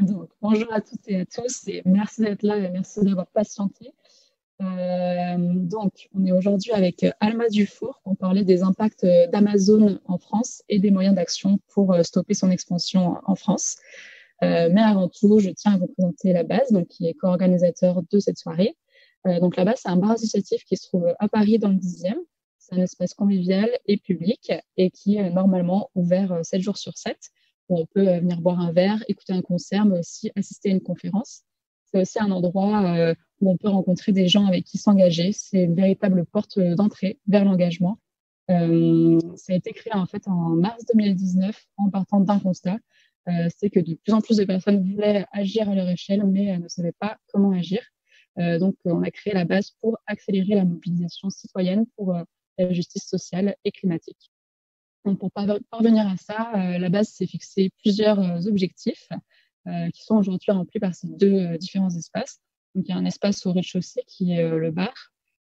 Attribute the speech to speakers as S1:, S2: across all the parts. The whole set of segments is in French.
S1: Donc, bonjour à toutes et à tous et merci d'être là et merci d'avoir patienté. Donc, on est aujourd'hui avec Alma Dufour pour parler des impacts d'Amazon en France et des moyens d'action pour stopper son expansion en France. Mais avant tout, je tiens à vous présenter La Base, donc, qui est co-organisateur de cette soirée. Donc, La Base, c'est un bar associatif qui se trouve à Paris dans le 10e. C'est un espace convivial et public et qui est normalement ouvert 7 jours sur 7, où on peut venir boire un verre, écouter un concert, mais aussi assister à une conférence. C'est aussi un endroit où on peut rencontrer des gens avec qui s'engager. C'est une véritable porte d'entrée vers l'engagement. Ça a été créé en fait en mars 2019 en partant d'un constat. C'est que de plus en plus de personnes voulaient agir à leur échelle, mais ne savaient pas comment agir. Donc, on a créé La Base pour accélérer la mobilisation citoyenne pour la justice sociale et climatique. Donc, pour parvenir à ça, La Base s'est fixé plusieurs objectifs qui sont aujourd'hui remplis par ces deux différents espaces. Donc, il y a un espace au rez-de-chaussée qui est le bar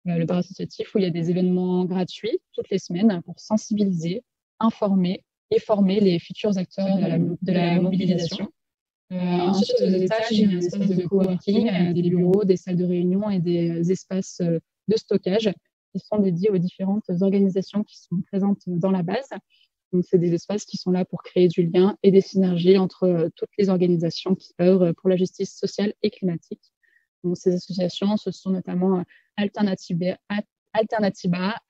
S1: associatif où il y a des événements gratuits toutes les semaines pour sensibiliser, informer et former les futurs acteurs de la mobilisation. Ensuite, aux étages, il y a un espace de coworking, des bureaux, des salles de réunion et des espaces de stockage qui sont dédiés aux différentes organisations qui sont présentes dans La Base. Donc, c'est des espaces qui sont là pour créer du lien et des synergies entre toutes les organisations qui œuvrent pour la justice sociale et climatique. Donc, ces associations, ce sont notamment Alternativa,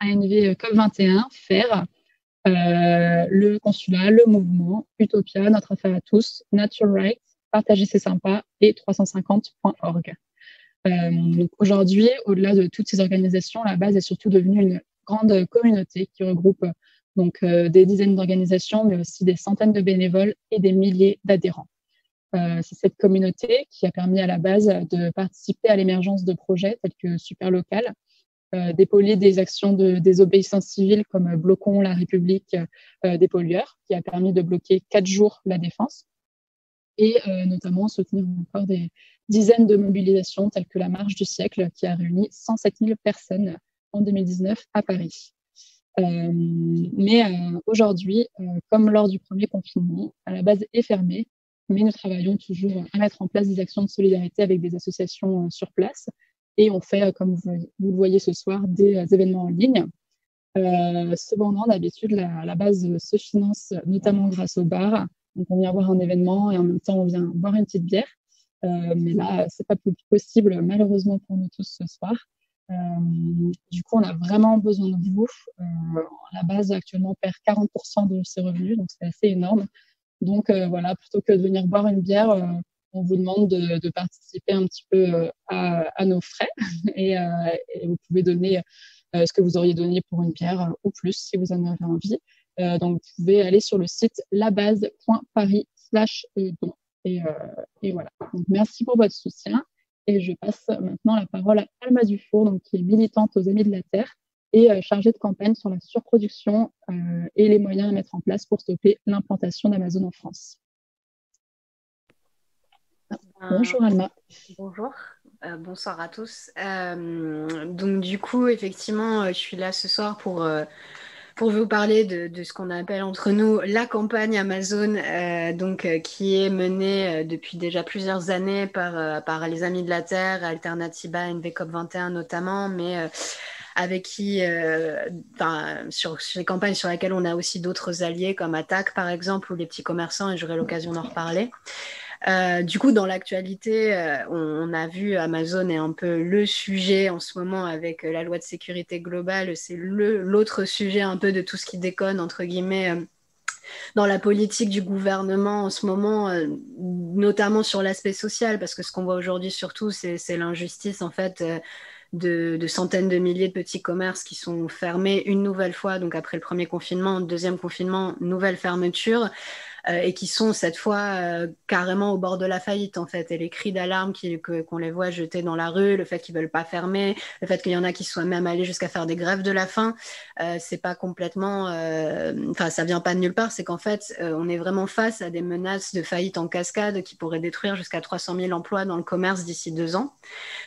S1: ANV COP21, FAIRE, le Consulat, le Mouvement, Utopia, Notre Affaire à tous, Nature Rights, Partager c'est sympa et 350.org. Donc aujourd'hui, au-delà de toutes ces organisations, La Base est surtout devenue une grande communauté qui regroupe donc des dizaines d'organisations, mais aussi des centaines de bénévoles et des milliers d'adhérents. C'est cette communauté qui a permis à La Base de participer à l'émergence de projets tels que Superlocal, d'épauler des actions de désobéissance civile comme Bloquons la République des pollueurs, qui a permis de bloquer 4 jours la défense, et notamment soutenir encore des dizaines de mobilisations telles que la Marche du siècle, qui a réuni 107 000 personnes en 2019 à Paris. Mais aujourd'hui, comme lors du premier confinement, La Base est fermée, mais nous travaillons toujours à mettre en place des actions de solidarité avec des associations sur place. Et on fait, comme vous le voyez ce soir, des événements en ligne. Cependant, d'habitude, la Base se finance notamment grâce au bar. Donc, on vient voir un événement et en même temps, on vient boire une petite bière. Mais là, c'est pas possible, malheureusement pour nous tous ce soir. Du coup, on a vraiment besoin de vous. La Base, actuellement, perd 40% de ses revenus, donc c'est assez énorme. Donc, voilà, plutôt que de venir boire une bière, on vous demande de participer un petit peu à nos frais et vous pouvez donner ce que vous auriez donné pour une bière ou plus si vous en avez envie. Donc, vous pouvez aller sur le site labase.paris/don. Et voilà. Donc, merci pour votre soutien. Et je passe maintenant la parole à Alma Dufour, donc, qui est militante aux Amis de la Terre et chargée de campagne sur la surproduction et les moyens à mettre en place pour stopper l'implantation d'Amazon en France. Bonjour Alma.
S2: Bonjour, bonsoir à tous. Donc du coup, effectivement, je suis là ce soir pour vous parler de ce qu'on appelle entre nous la campagne Amazon, qui est menée depuis déjà plusieurs années par les Amis de la Terre, Alternativa, NVCOP21 notamment, mais avec qui, sur les campagnes sur lesquelles on a aussi d'autres alliés comme Attaque par exemple, ou les petits commerçants, et j'aurai l'occasion d'en reparler. Du coup, dans l'actualité, on a vu Amazon est un peu le sujet en ce moment avec la loi de sécurité globale. C'est l'autre sujet un peu de tout ce qui déconne, entre guillemets, dans la politique du gouvernement en ce moment, notamment sur l'aspect social, parce que ce qu'on voit aujourd'hui surtout, c'est l'injustice en fait. De centaines de milliers de petits commerces qui sont fermés une nouvelle fois, donc après le premier confinement, deuxième confinement, nouvelle fermeture. Et qui sont cette fois carrément au bord de la faillite en fait. Et les cris d'alarme qu'on les voit jeter dans la rue, le fait qu'ils ne veulent pas fermer, le fait qu'il y en a qui soient même allés jusqu'à faire des grèves de la faim, c'est pas complètement... ça vient pas de nulle part, c'est qu'en fait, on est vraiment face à des menaces de faillite en cascade qui pourraient détruire jusqu'à 300 000 emplois dans le commerce d'ici 2 ans.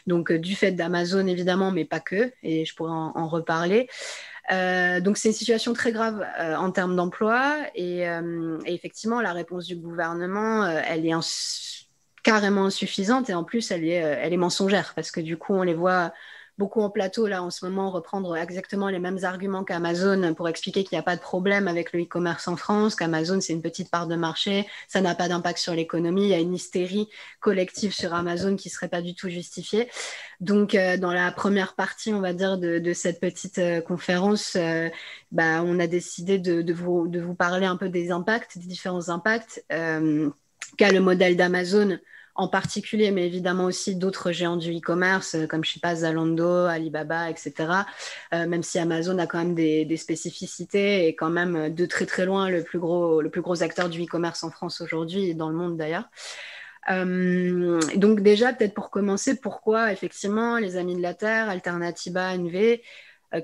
S2: Donc du fait d'Amazon évidemment, mais pas que, et je pourrais en reparler. Donc, c'est une situation très grave en termes d'emploi. Et effectivement, la réponse du gouvernement, elle est carrément insuffisante. Et en plus, elle est mensongère parce que du coup, on les voit beaucoup en plateau, là, en ce moment, reprendre exactement les mêmes arguments qu'Amazon pour expliquer qu'il n'y a pas de problème avec le e-commerce en France, qu'Amazon, c'est une petite part de marché, ça n'a pas d'impact sur l'économie, il y a une hystérie collective sur Amazon qui ne serait pas du tout justifiée. Donc, dans la première partie, on va dire, de cette petite conférence, on a décidé de vous parler un peu des impacts, des différents impacts qu'a le modèle d'Amazon en particulier, mais évidemment aussi d'autres géants du e-commerce, comme, je sais pas, Zalando, Alibaba, etc. Même si Amazon a quand même des spécificités et quand même de très très loin le plus gros acteur du e-commerce en France aujourd'hui et dans le monde d'ailleurs. Donc déjà, peut-être pour commencer, pourquoi effectivement les Amis de la Terre, Alternatiba, NV,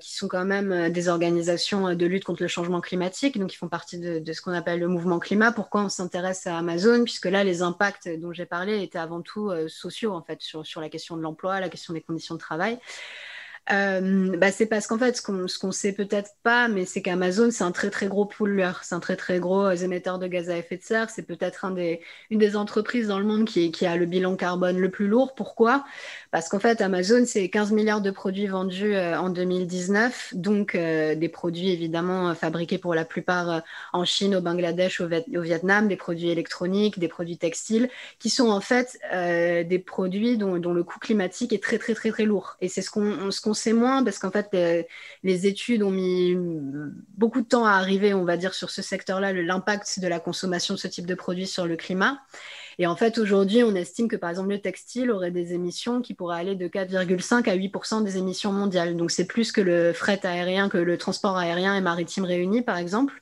S2: qui sont quand même des organisations de lutte contre le changement climatique, donc qui font partie de ce qu'on appelle le mouvement climat. Pourquoi on s'intéresse à Amazon? Puisque là, les impacts dont j'ai parlé étaient avant tout sociaux, en fait, sur la question de l'emploi, la question des conditions de travail. C'est parce qu'en fait, ce qu'on sait peut-être pas, mais c'est qu'Amazon, c'est un très très gros pollueur, c'est un très très gros émetteur de gaz à effet de serre, c'est peut-être une des entreprises dans le monde qui a le bilan carbone le plus lourd. Pourquoi? Parce qu'en fait, Amazon, c'est 15 milliards de produits vendus en 2019, donc des produits évidemment fabriqués pour la plupart en Chine, au Bangladesh, au Vietnam, des produits électroniques, des produits textiles, qui sont en fait des produits dont le coût climatique est très très très très lourd. Et c'est ce qu'on sait moins, parce qu'en fait, les études ont mis beaucoup de temps à arriver, on va dire, sur ce secteur-là, l'impact de la consommation de ce type de produits sur le climat. Et en fait, aujourd'hui, on estime que, par exemple, le textile aurait des émissions qui pourraient aller de 4,5 à 8% des émissions mondiales. Donc, c'est plus que le fret aérien, que le transport aérien et maritime réunis, par exemple,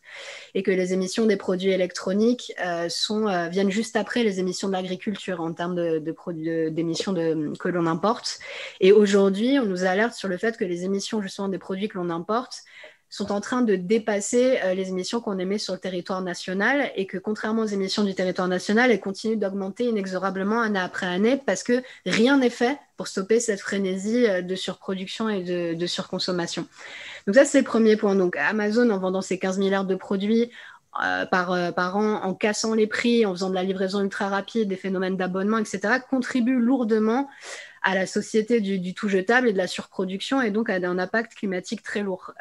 S2: et que les émissions des produits électroniques viennent juste après les émissions de l'agriculture en termes d'émissions que l'on importe. Et aujourd'hui, on nous alerte sur le fait que les émissions, justement, des produits que l'on importe sont en train de dépasser les émissions qu'on émet sur le territoire national, et que, contrairement aux émissions du territoire national, elles continuent d'augmenter inexorablement année après année, parce que rien n'est fait pour stopper cette frénésie de surproduction et de surconsommation. Donc ça, c'est le premier point. Donc Amazon, en vendant ses 15 milliards de produits par an, en cassant les prix, en faisant de la livraison ultra rapide, des phénomènes d'abonnement, etc., contribue lourdement à la société du tout jetable et de la surproduction, et donc à un impact climatique très lourd.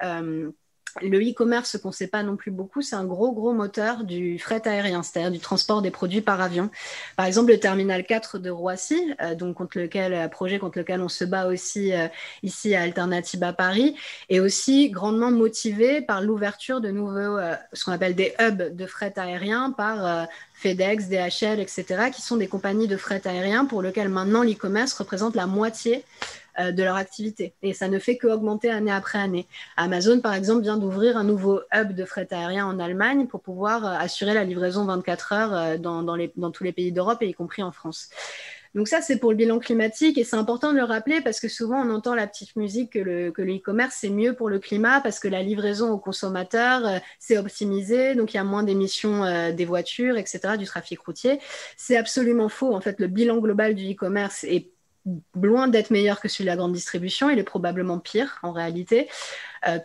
S2: Le e-commerce, ce qu'on ne sait pas non plus beaucoup, c'est un gros moteur du fret aérien, c'est-à-dire du transport des produits par avion. Par exemple, le terminal 4 de Roissy, donc projet contre lequel on se bat aussi ici à Alternatiba Paris, est aussi grandement motivé par l'ouverture de nouveaux, ce qu'on appelle des hubs de fret aérien par FedEx, DHL, etc., qui sont des compagnies de fret aérien pour lesquelles maintenant l'e-commerce représente la moitié de leur activité. Et ça ne fait qu'augmenter année après année. Amazon, par exemple, vient d'ouvrir un nouveau hub de fret aérien en Allemagne pour pouvoir assurer la livraison 24 heures dans tous les pays d'Europe, et y compris en France. Donc ça, c'est pour le bilan climatique, et c'est important de le rappeler parce que souvent, on entend la petite musique que le e-commerce, c'est mieux pour le climat parce que la livraison aux consommateurs, c'est optimisé, donc il y a moins d'émissions des voitures, etc., du trafic routier. C'est absolument faux. En fait, le bilan global du e-commerce est loin d'être meilleur que celui de la grande distribution, il est probablement pire en réalité,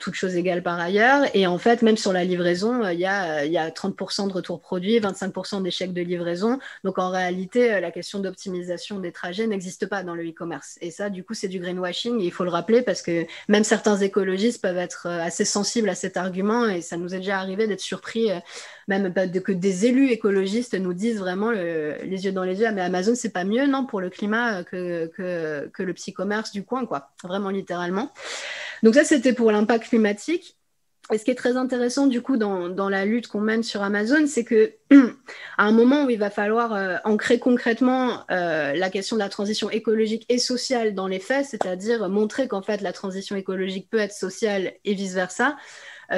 S2: toutes choses égales par ailleurs. Et en fait, même sur la livraison, il y a 30% de retour produit, 25% d'échecs de livraison. Donc en réalité, la question d'optimisation des trajets n'existe pas dans le e-commerce. Et ça, du coup, c'est du greenwashing, et il faut le rappeler parce que même certains écologistes peuvent être assez sensibles à cet argument, et ça nous est déjà arrivé d'être surpris même que des élus écologistes nous disent vraiment les yeux dans les yeux, ah, mais Amazon, c'est pas mieux, non, pour le climat que le psy-commerce du coin, quoi. Vraiment littéralement. Donc ça, c'était pour l'impact climatique. Et ce qui est très intéressant, du coup, dans la lutte qu'on mène sur Amazon, c'est que à un moment où il va falloir ancrer concrètement la question de la transition écologique et sociale dans les faits, c'est-à-dire montrer qu'en fait, la transition écologique peut être sociale et vice-versa,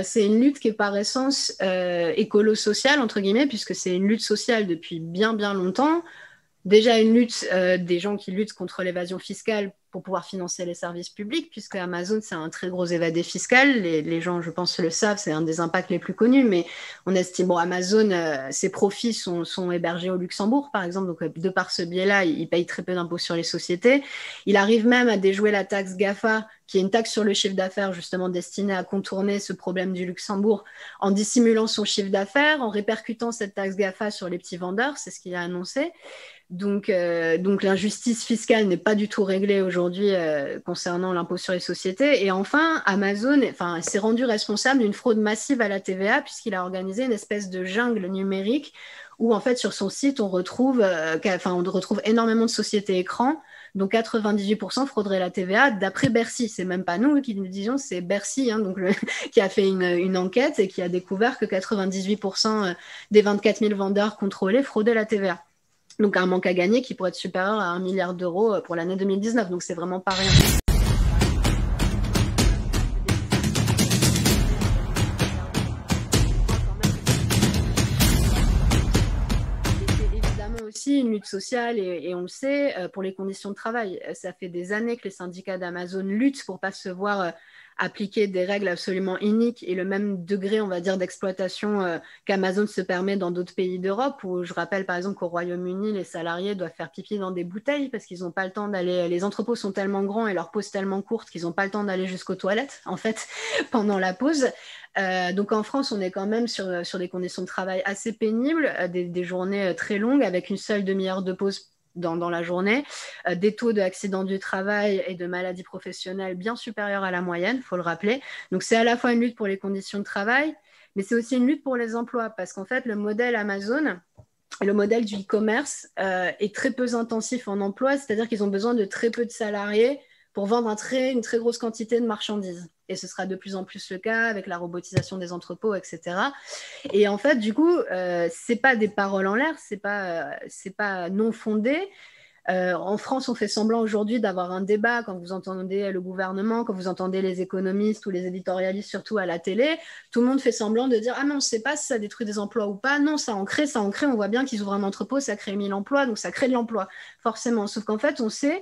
S2: c'est une lutte qui est par essence écolo-sociale, entre guillemets, puisque c'est une lutte sociale depuis bien, bien longtemps. Déjà une lutte des gens qui luttent contre l'évasion fiscale pour pouvoir financer les services publics, puisque Amazon, c'est un très gros évadé fiscal. Les gens, je pense, le savent, c'est un des impacts les plus connus, mais on estime, bon, Amazon, ses profits sont hébergés au Luxembourg, par exemple, donc de par ce biais-là, il paye très peu d'impôts sur les sociétés. Il arrive même à déjouer la taxe GAFA, qui est une taxe sur le chiffre d'affaires justement destinée à contourner ce problème du Luxembourg en dissimulant son chiffre d'affaires, en répercutant cette taxe GAFA sur les petits vendeurs, c'est ce qu'il a annoncé. Donc l'injustice fiscale n'est pas du tout réglée aujourd'hui concernant l'impôt sur les sociétés. Et enfin, Amazon s'est rendu responsable d'une fraude massive à la TVA puisqu'il a organisé une espèce de jungle numérique où en fait sur son site on retrouve énormément de sociétés écrans dont 98% frauderaient la TVA d'après Bercy. C'est même pas nous qui nous disions, c'est Bercy qui a fait une enquête et qui a découvert que 98% des 24 000 vendeurs contrôlés fraudaient la TVA. Donc un manque à gagner qui pourrait être supérieur à 1 milliard d'euros pour l'année 2019. Donc c'est vraiment pas rien. C'est évidemment aussi une lutte sociale et on le sait pour les conditions de travail. Ça fait des années que les syndicats d'Amazon luttent pour pas se voir appliquer des règles absolument iniques et le même degré, on va dire, d'exploitation qu'Amazon se permet dans d'autres pays d'Europe, où je rappelle par exemple qu'au Royaume-Uni, les salariés doivent faire pipi dans des bouteilles parce qu'ils n'ont pas le temps d'aller, les entrepôts sont tellement grands et leurs pauses tellement courtes qu'ils n'ont pas le temps d'aller jusqu'aux toilettes, en fait, pendant la pause. Donc en France, on est quand même sur des conditions de travail assez pénibles, des journées très longues avec une seule demi-heure de pause dans la journée, des taux d'accidents du travail et de maladies professionnelles bien supérieurs à la moyenne, il faut le rappeler. Donc c'est à la fois une lutte pour les conditions de travail, mais c'est aussi une lutte pour les emplois, parce qu'en fait, le modèle Amazon, le modèle du e-commerce est très peu intensif en emploi, c'est-à-dire qu'ils ont besoin de très peu de salariés pour vendre une très grosse quantité de marchandises. Et ce sera de plus en plus le cas avec la robotisation des entrepôts, etc. Et en fait, du coup, c'est pas des paroles en l'air, c'est pas non fondé. En France, on fait semblant aujourd'hui d'avoir un débat quand vous entendez le gouvernement, quand vous entendez les économistes ou les éditorialistes, surtout à la télé. Tout le monde fait semblant de dire « Ah, mais on ne sait pas si ça détruit des emplois ou pas. Non, ça en crée. On voit bien qu'ils ouvrent un entrepôt, ça crée 1000 emplois, donc ça crée de l'emploi, forcément. » Sauf qu'en fait, on sait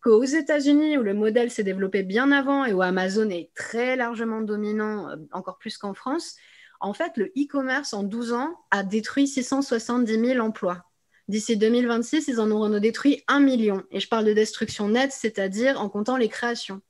S2: qu'aux États-Unis, où le modèle s'est développé bien avant et où Amazon est très largement dominant, encore plus qu'en France, en fait, le e-commerce, en 12 ans, a détruit 670 000 emplois. D'ici 2026, ils en auront détruit 1 million. Et je parle de destruction nette, c'est-à-dire en comptant les créations.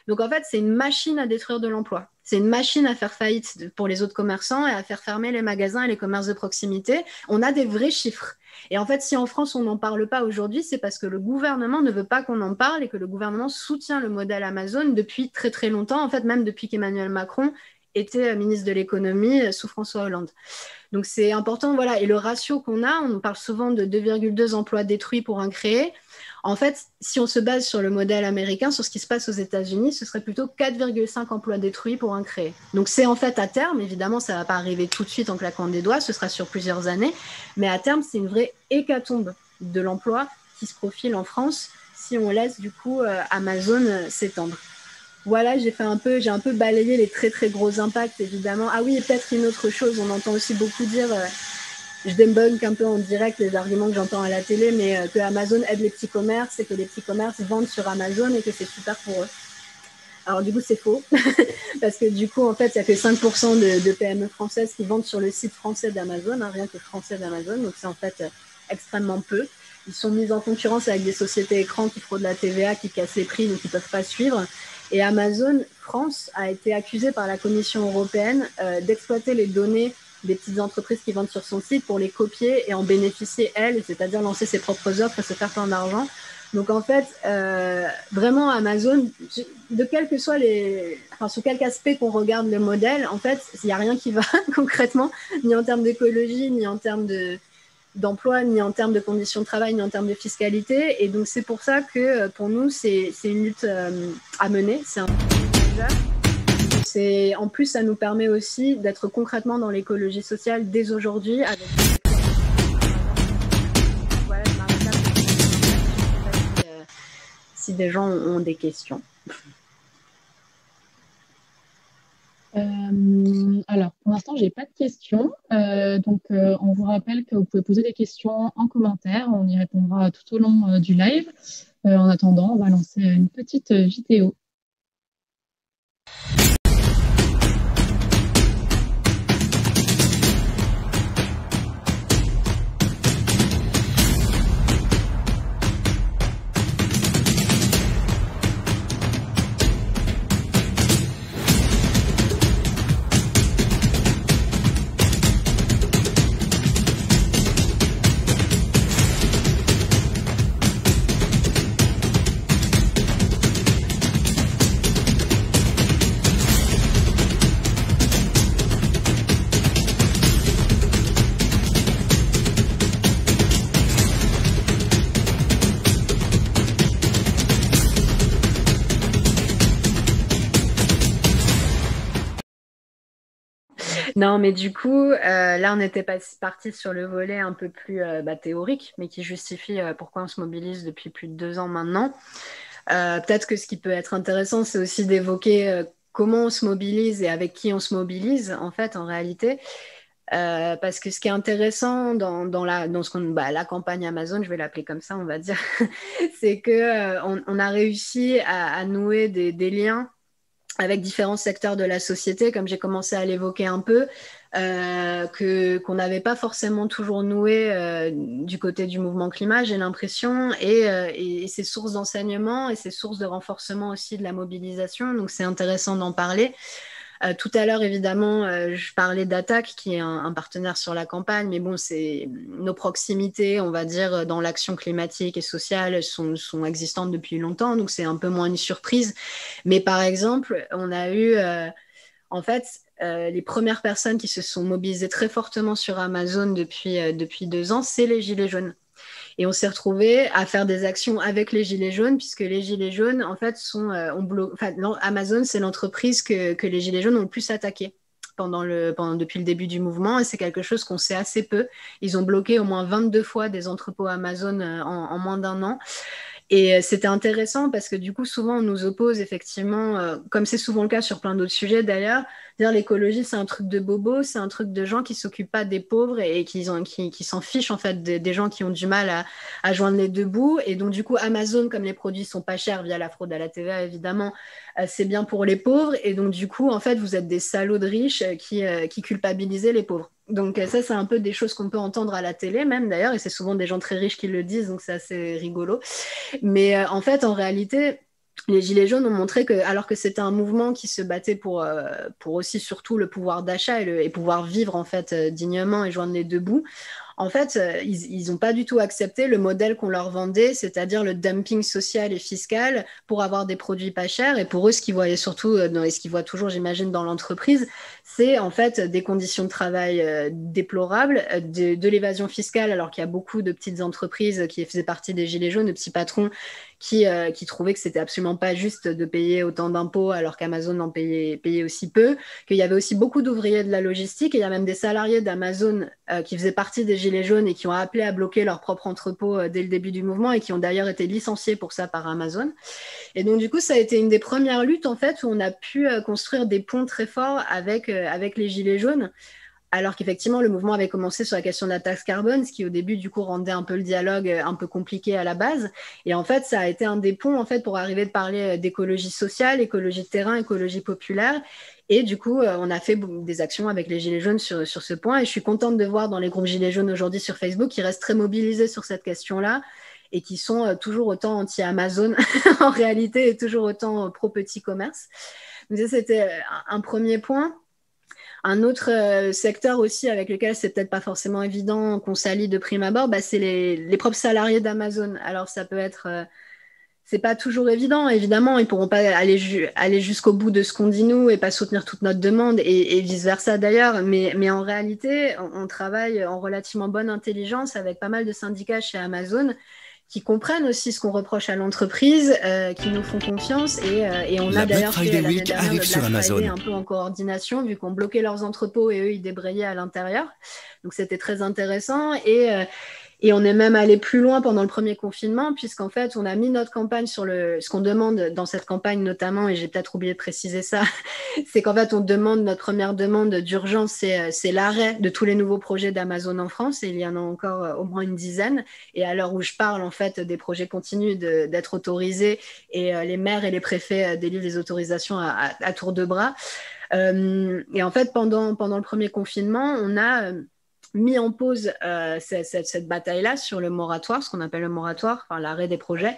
S2: Donc, en fait, c'est une machine à détruire de l'emploi. C'est une machine à faire faillite pour les autres commerçants et à faire fermer les magasins et les commerces de proximité. On a des vrais chiffres. Et en fait, si en France, on n'en parle pas aujourd'hui, c'est parce que le gouvernement ne veut pas qu'on en parle et que le gouvernement soutient le modèle Amazon depuis très, très longtemps. En fait, même depuis qu'Emmanuel Macron était ministre de l'économie sous François Hollande. Donc, c'est important, voilà. Et le ratio qu'on a, on parle souvent de 2,2 emplois détruits pour un créé. En fait, si on se base sur le modèle américain, sur ce qui se passe aux États-Unis, ce serait plutôt 4,5 emplois détruits pour un créé. Donc, c'est en fait à terme, évidemment, ça ne va pas arriver tout de suite en claquant des doigts, ce sera sur plusieurs années, mais à terme, c'est une vraie hécatombe de l'emploi qui se profile en France si on laisse du coup Amazon s'étendre. Voilà, j'ai un peu balayé les très très gros impacts, évidemment. Ah oui, et peut-être une autre chose, on entend aussi beaucoup dire, je débunk un peu en direct les arguments que j'entends à la télé, mais que Amazon aide les petits commerces et que les petits commerces vendent sur Amazon et que c'est super pour eux. Alors du coup, c'est faux, parce que du coup, en fait, il n'y a que 5% de PME françaises qui vendent sur le site français d'Amazon, hein, rien que français d'Amazon, donc c'est en fait extrêmement peu. Ils sont mis en concurrence avec des sociétés écrans qui fraudent la TVA, qui cassent les prix, donc ils ne peuvent pas suivre. Et Amazon France a été accusée par la Commission européenne d'exploiter les données des petites entreprises qui vendent sur son site pour les copier et en bénéficier, elle, c'est-à-dire lancer ses propres offres et se faire plein d'argent. Donc en fait, vraiment Amazon, de quel que soit sous quelque aspect qu'on regarde le modèle, en fait, il n'y a rien qui va concrètement, ni en termes d'écologie, ni en termes d'emploi, ni en termes de conditions de travail, ni en termes de fiscalité. Et donc, c'est pour ça que pour nous, c'est une lutte à mener. En plus, ça nous permet aussi d'être concrètement dans l'écologie sociale dès aujourd'hui. Voilà, si des gens ont des questions.
S1: Alors, pour l'instant, je n'ai pas de questions. Donc, on vous rappelle que vous pouvez poser des questions en commentaire. On y répondra tout au long du live. En attendant, on va lancer une petite vidéo.
S2: Non, mais du coup, là, on était parti sur le volet un peu plus théorique, mais qui justifie pourquoi on se mobilise depuis plus de 2 ans maintenant. Peut-être que ce qui peut être intéressant, c'est aussi d'évoquer comment on se mobilise et avec qui on se mobilise, en fait, en réalité. Parce que ce qui est intéressant dans la campagne Amazon, je vais l'appeler comme ça, on va dire, c'est que on a réussi à nouer des liens avec différents secteurs de la société, comme j'ai commencé à l'évoquer un peu, qu'on n'avait pas forcément toujours noué du côté du mouvement climat, j'ai l'impression, et ces sources d'enseignement et ces sources de renforcement aussi de la mobilisation. Donc c'est intéressant d'en parler. Tout à l'heure, évidemment, je parlais d'Attaque, qui est un partenaire sur la campagne, mais bon, c'est nos proximités, on va dire, dans l'action climatique et sociale sont existantes depuis longtemps, donc c'est un peu moins une surprise. Mais par exemple, on a eu, en fait, les premières personnes qui se sont mobilisées très fortement sur Amazon depuis 2 ans, c'est les Gilets jaunes. Et on s'est retrouvés à faire des actions avec les Gilets jaunes, puisque les Gilets jaunes, en fait, Amazon, c'est l'entreprise que les Gilets jaunes ont le plus attaqué depuis le début du mouvement, et c'est quelque chose qu'on sait assez peu. Ils ont bloqué au moins 22 fois des entrepôts Amazon en moins d'un an. Et c'était intéressant parce que du coup, souvent, on nous oppose effectivement, comme c'est souvent le cas sur plein d'autres sujets d'ailleurs, dire l'écologie, c'est un truc de bobo, c'est un truc de gens qui ne s'occupent pas des pauvres et qui s'en fichent en fait des gens qui ont du mal à joindre les deux bouts. Et donc, du coup, Amazon, comme les produits sont pas chers via la fraude à la TVA, évidemment, c'est bien pour les pauvres. Et donc, du coup, en fait, vous êtes des salauds de riches qui culpabilisent les pauvres. Donc ça, c'est un peu des choses qu'on peut entendre à la télé même d'ailleurs, et c'est souvent des gens très riches qui le disent, donc c'est assez rigolo. Mais en fait, en réalité, les Gilets jaunes ont montré que, alors que c'était un mouvement qui se battait pour aussi surtout le pouvoir d'achat et pouvoir vivre en fait dignement et joindre les deux bouts, en fait, ils n'ont pas du tout accepté le modèle qu'on leur vendait, c'est-à-dire le dumping social et fiscal pour avoir des produits pas chers. Et pour eux, ce qu'ils voyaient surtout, et ce qu'ils voient toujours, j'imagine, dans l'entreprise, c'est en fait des conditions de travail déplorables, de l'évasion fiscale, alors qu'il y a beaucoup de petites entreprises qui faisaient partie des Gilets jaunes, de petits patrons qui trouvaient que c'était absolument pas juste de payer autant d'impôts alors qu'Amazon en payait aussi peu, qu'il y avait aussi beaucoup d'ouvriers de la logistique, et il y a même des salariés d'Amazon qui faisaient partie des Gilets jaunes et qui ont appelé à bloquer leur propre entrepôt dès le début du mouvement et qui ont d'ailleurs été licenciés pour ça par Amazon. Et donc, du coup, ça a été une des premières luttes, en fait, où on a pu construire des ponts très forts avec les Gilets jaunes, alors qu'effectivement, le mouvement avait commencé sur la question de la taxe carbone, ce qui, au début, du coup, rendait un peu le dialogue un peu compliqué à la base. Et en fait, ça a été un des ponts, en fait, pour arriver à parler d'écologie sociale, écologie de terrain, écologie populaire. Et du coup, on a fait des actions avec les Gilets jaunes sur ce point. Et je suis contente de voir dans les groupes Gilets jaunes aujourd'hui sur Facebook qu'ils restent très mobilisés sur cette question-là et qui sont toujours autant anti-Amazon en réalité et toujours autant pro-petit commerce. Donc ça, c'était un premier point. Un autre secteur aussi avec lequel c'est peut-être pas forcément évident qu'on s'allie de prime abord, c'est les propres salariés d'Amazon. Alors ça peut être, c'est pas toujours évident, évidemment, ils pourront pas aller jusqu'au bout de ce qu'on dit nous et pas soutenir toute notre demande et vice-versa d'ailleurs, mais en réalité, on travaille en relativement bonne intelligence avec pas mal de syndicats chez Amazon qui comprennent aussi ce qu'on reproche à l'entreprise, qui nous font confiance et on a d'ailleurs fait l'année dernière le Black Friday un peu en coordination vu qu'on bloquait leurs entrepôts et eux ils débrayaient à l'intérieur. Donc c'était très intéressant et on est même allé plus loin pendant le premier confinement, puisqu'en fait, on a mis notre campagne sur ce qu'on demande dans cette campagne notamment, et j'ai peut-être oublié de préciser ça, c'est qu'en fait, notre première demande d'urgence, c'est l'arrêt de tous les nouveaux projets d'Amazon en France, et il y en a encore au moins une dizaine. Et à l'heure où je parle, en fait, des projets continuent d'être autorisés, et les maires et les préfets délivrent les autorisations à tour de bras. Et en fait, pendant le premier confinement, on a mis en pause cette bataille-là sur le moratoire, ce qu'on appelle le moratoire, enfin, l'arrêt des projets,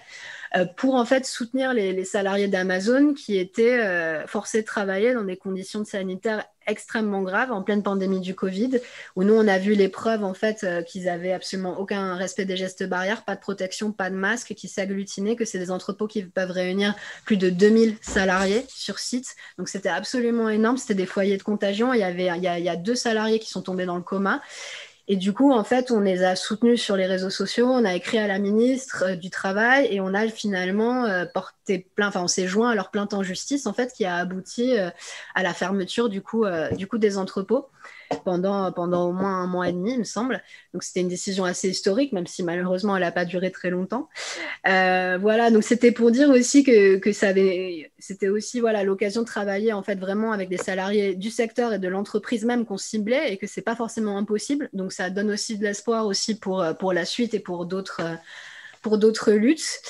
S2: pour en fait soutenir les salariés d'Amazon qui étaient forcés de travailler dans des conditions sanitaires extrêmement graves en pleine pandémie du Covid, où nous on a vu les preuves en fait qu'ils avaient absolument aucun respect des gestes barrières, pas de protection, pas de masque, qui s'agglutinaient, que c'est des entrepôts qui peuvent réunir plus de 2000 salariés sur site. Donc c'était absolument énorme, c'était des foyers de contagion. Il y a 2 salariés qui sont tombés dans le coma. Et du coup, en fait, on les a soutenus sur les réseaux sociaux, on a écrit à la ministre du Travail et on a finalement porté plainte, enfin, on s'est joint à leur plainte en justice, en fait, qui a abouti à la fermeture du coup des entrepôts. pendant au moins 1 mois et demi, il me semble. Donc, c'était une décision assez historique, même si malheureusement, elle n'a pas duré très longtemps. Voilà, donc c'était pour dire aussi que c'était aussi voilà, l'occasion de travailler en fait vraiment avec des salariés du secteur et de l'entreprise même qu'on ciblait et que c'est pas forcément impossible. Donc ça donne aussi de l'espoir aussi pour la suite et pour d'autres luttes.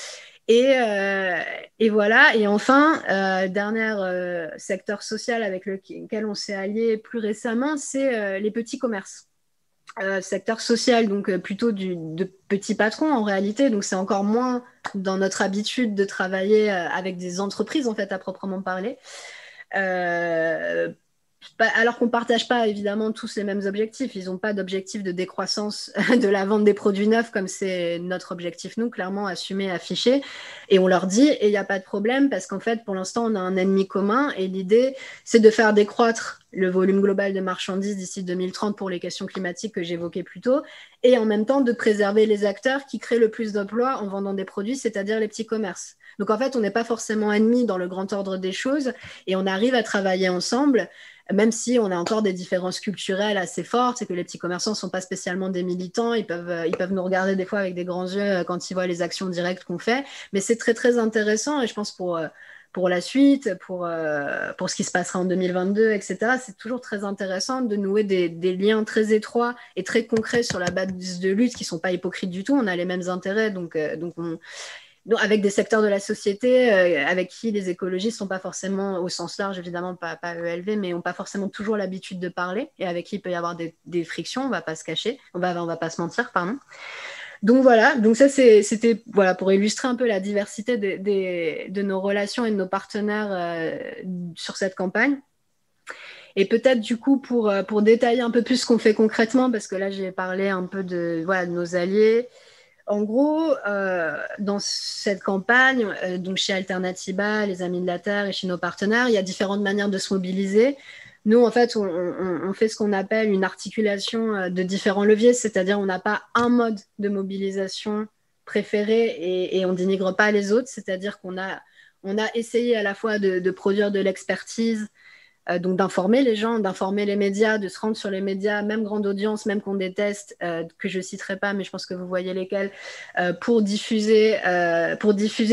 S2: Et voilà, et enfin, dernier secteur social avec lequel on s'est allié plus récemment, c'est les petits commerces. Secteur social, donc plutôt de petits patrons en réalité, donc c'est encore moins dans notre habitude de travailler avec des entreprises en fait à proprement parler. Alors qu'on ne partage pas évidemment tous les mêmes objectifs. Ils n'ont pas d'objectif de décroissance de la vente des produits neufs comme c'est notre objectif, nous, clairement assumé, affiché. Et on leur dit, et il n'y a pas de problème, parce qu'en fait, pour l'instant, on a un ennemi commun. Et l'idée, c'est de faire décroître le volume global de marchandises d'ici 2030 pour les questions climatiques que j'évoquais plus tôt, et en même temps de préserver les acteurs qui créent le plus d'emplois en vendant des produits, c'est-à-dire les petits commerces. Donc en fait, on n'est pas forcément ennemis dans le grand ordre des choses, et on arrive à travailler ensemble, même si on a encore des différences culturelles assez fortes et que les petits commerçants ne sont pas spécialement des militants, ils peuvent nous regarder des fois avec des grands yeux quand ils voient les actions directes qu'on fait, mais c'est très très intéressant et je pense pour la suite, pour ce qui se passera en 2022, etc. C'est toujours très intéressant de nouer des liens très étroits et très concrets sur la base de lutte qui ne sont pas hypocrites du tout, on a les mêmes intérêts, donc avec des secteurs de la société avec qui les écologistes ne sont pas forcément, au sens large évidemment, pas ELV, mais n'ont pas forcément toujours l'habitude de parler et avec qui il peut y avoir des frictions, on ne va pas se cacher, on va pas se mentir, pardon. Donc voilà, donc ça c'était voilà, pour illustrer un peu la diversité de nos relations et de nos partenaires sur cette campagne. Et peut-être du coup pour détailler un peu plus ce qu'on fait concrètement, parce que là j'ai parlé un peu de nos alliés. En gros, dans cette campagne, donc chez Alternativa, les Amis de la Terre et chez nos partenaires, il y a différentes manières de se mobiliser. Nous, en fait, on fait ce qu'on appelle une articulation de différents leviers, c'est-à-dire on n'a pas un mode de mobilisation préféré et on dénigre pas les autres, c'est-à-dire qu'on a essayé à la fois de produire de l'expertise, donc d'informer les gens, d'informer les médias, de se rendre sur les médias, même grande audience, même qu'on déteste, que je ne citerai pas, mais je pense que vous voyez lesquels, pour diffuser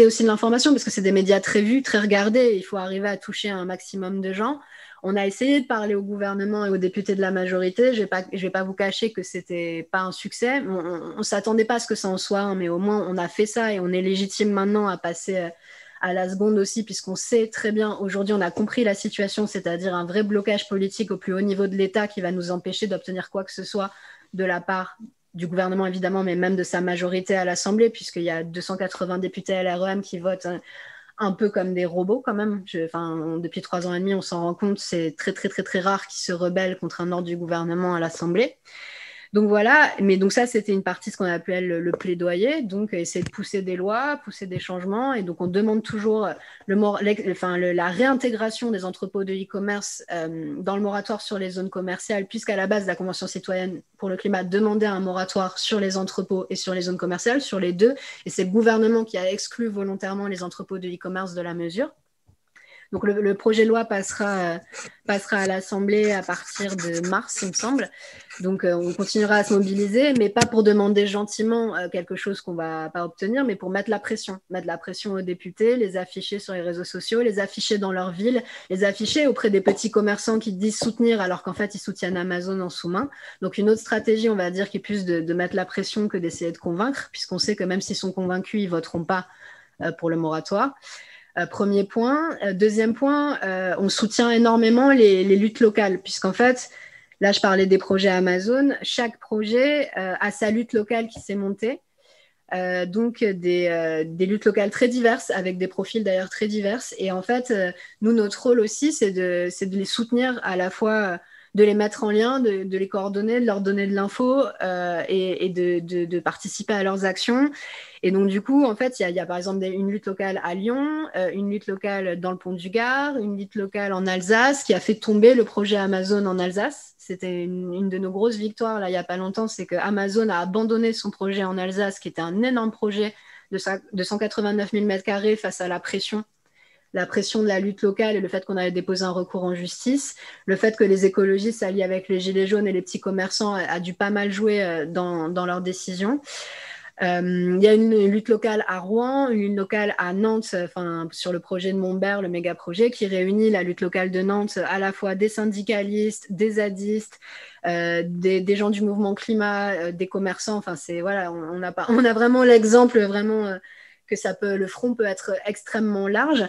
S2: aussi de l'information, parce que c'est des médias très vus, très regardés, il faut arriver à toucher un maximum de gens. On a essayé de parler au gouvernement et aux députés de la majorité. Je vais pas vous cacher que c'était pas un succès. On s'attendait pas à ce que ça en soit un, mais au moins on a fait ça et on est légitime maintenant à passer à la seconde aussi, puisqu'on sait très bien, aujourd'hui on a compris la situation, c'est-à-dire un vrai blocage politique au plus haut niveau de l'État qui va nous empêcher d'obtenir quoi que ce soit de la part du gouvernement évidemment, mais même de sa majorité à l'Assemblée, puisqu'il y a 280 députés LREM qui votent un peu comme des robots quand même. Depuis 3 ans et demi, on s'en rend compte, c'est très très très très rare qu'ils se rebellent contre un ordre du gouvernement à l'Assemblée. Donc voilà, mais donc ça c'était une partie ce qu'on appelle le plaidoyer, donc essayer de pousser des lois, pousser des changements, et donc on demande toujours la réintégration des entrepôts de e-commerce dans le moratoire sur les zones commerciales, puisqu'à la base la Convention citoyenne pour le climat demandait un moratoire sur les entrepôts et sur les zones commerciales, sur les deux, et c'est le gouvernement qui a exclu volontairement les entrepôts de e-commerce de la mesure. Donc le projet de loi passera à l'Assemblée à partir de mars, il me semble. Donc on continuera à se mobiliser, mais pas pour demander gentiment quelque chose qu'on ne va pas obtenir, mais pour mettre la pression aux députés, les afficher sur les réseaux sociaux, les afficher dans leur ville, les afficher auprès des petits commerçants qui disent soutenir alors qu'en fait ils soutiennent Amazon en sous-main. Donc une autre stratégie, on va dire, qui est plus de mettre la pression que d'essayer de convaincre, puisqu'on sait que même s'ils sont convaincus, ils ne voteront pas pour le moratoire. Premier point. Deuxième point, on soutient énormément les luttes locales, puisqu'en fait, là, je parlais des projets Amazon. Chaque projet a sa lutte locale qui s'est montée. Donc, des luttes locales très diverses, avec des profils d'ailleurs très divers. Et en fait, nous, notre rôle aussi, c'est de les soutenir à la fois, de les mettre en lien, de les coordonner, de leur donner de l'info et de participer à leurs actions. Et donc, du coup, en fait, il y a par exemple une lutte locale à Lyon, une lutte locale dans le Pont du Gard, une lutte locale en Alsace qui a fait tomber le projet Amazon en Alsace. C'était une de nos grosses victoires, là, il n'y a pas longtemps, c'est que Amazon a abandonné son projet en Alsace, qui était un énorme projet de 189 000 m² face à la pression la pression de la lutte locale et le fait qu'on avait déposé un recours en justice, le fait que les écologistes s'allient avec les gilets jaunes et les petits commerçants a dû pas mal jouer dans leurs décisions. Il y a une lutte locale à Rouen, une lutte locale à Nantes, sur le projet de Montbert, le méga projet, qui réunit la lutte locale de Nantes à la fois des syndicalistes, des zadistes, des gens du mouvement climat, des commerçants. Enfin, voilà, on a vraiment l'exemple vraiment que le front peut être extrêmement large.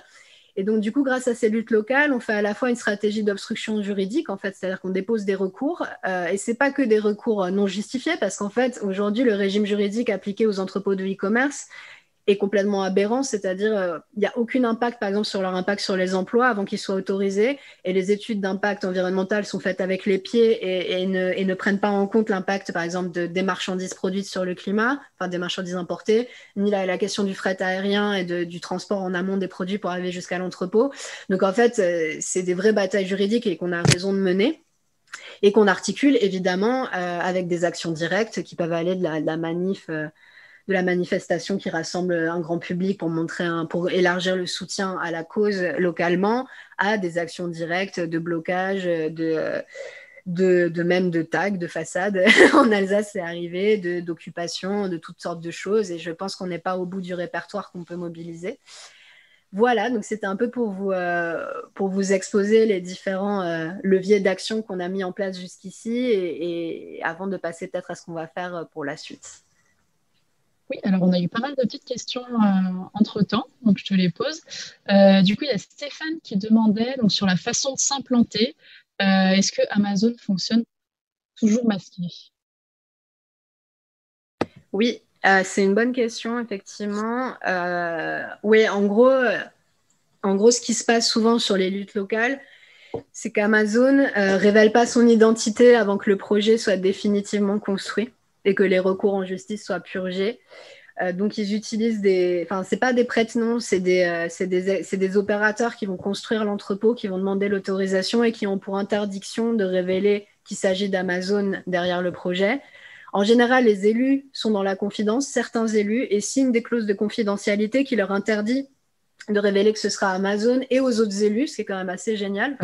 S2: Et donc, du coup, grâce à ces luttes locales, on fait à la fois une stratégie d'obstruction juridique, en fait, c'est-à-dire qu'on dépose des recours, et ce n'est pas que des recours non justifiés, parce qu'en fait, aujourd'hui, le régime juridique appliqué aux entrepôts de e-commerce est complètement aberrant, c'est-à-dire il n'y a aucun impact, par exemple, sur leur impact sur les emplois avant qu'ils soient autorisés, et les études d'impact environnemental sont faites avec les pieds et ne prennent pas en compte l'impact, par exemple, des marchandises produites sur le climat, enfin des marchandises importées, ni la question du fret aérien et du transport en amont des produits pour arriver jusqu'à l'entrepôt. Donc en fait, c'est des vraies batailles juridiques et qu'on a raison de mener, et qu'on articule évidemment avec des actions directes qui peuvent aller de la manifestation qui rassemble un grand public pour élargir le soutien à la cause localement, à des actions directes de blocage, même de tags, de façades. En Alsace, c'est arrivé, d'occupation, de toutes sortes de choses. Et je pense qu'on n'est pas au bout du répertoire qu'on peut mobiliser. Voilà, donc c'était un peu pour vous exposer les différents leviers d'action qu'on a mis en place jusqu'ici et avant de passer peut-être à ce qu'on va faire pour la suite.
S1: Oui, alors on a eu pas mal de petites questions entre-temps, donc je te les pose. Du coup, il y a Stéphane qui demandait donc, sur la façon de s'implanter, est-ce que Amazon fonctionne toujours masqué?
S2: Oui, c'est une bonne question, effectivement. Oui, en gros, ce qui se passe souvent sur les luttes locales, c'est qu'Amazon révèle pas son identité avant que le projet soit définitivement construit et que les recours en justice soient purgés. Donc, ils utilisent c'est pas des prête-noms, c'est des opérateurs qui vont construire l'entrepôt, qui vont demander l'autorisation et qui ont pour interdiction de révéler qu'il s'agit d'Amazon derrière le projet. En général, les élus sont dans la confidence, certains élus, et signent des clauses de confidentialité qui leur interdit de révéler que ce sera Amazon et aux autres élus, ce qui est quand même assez génial.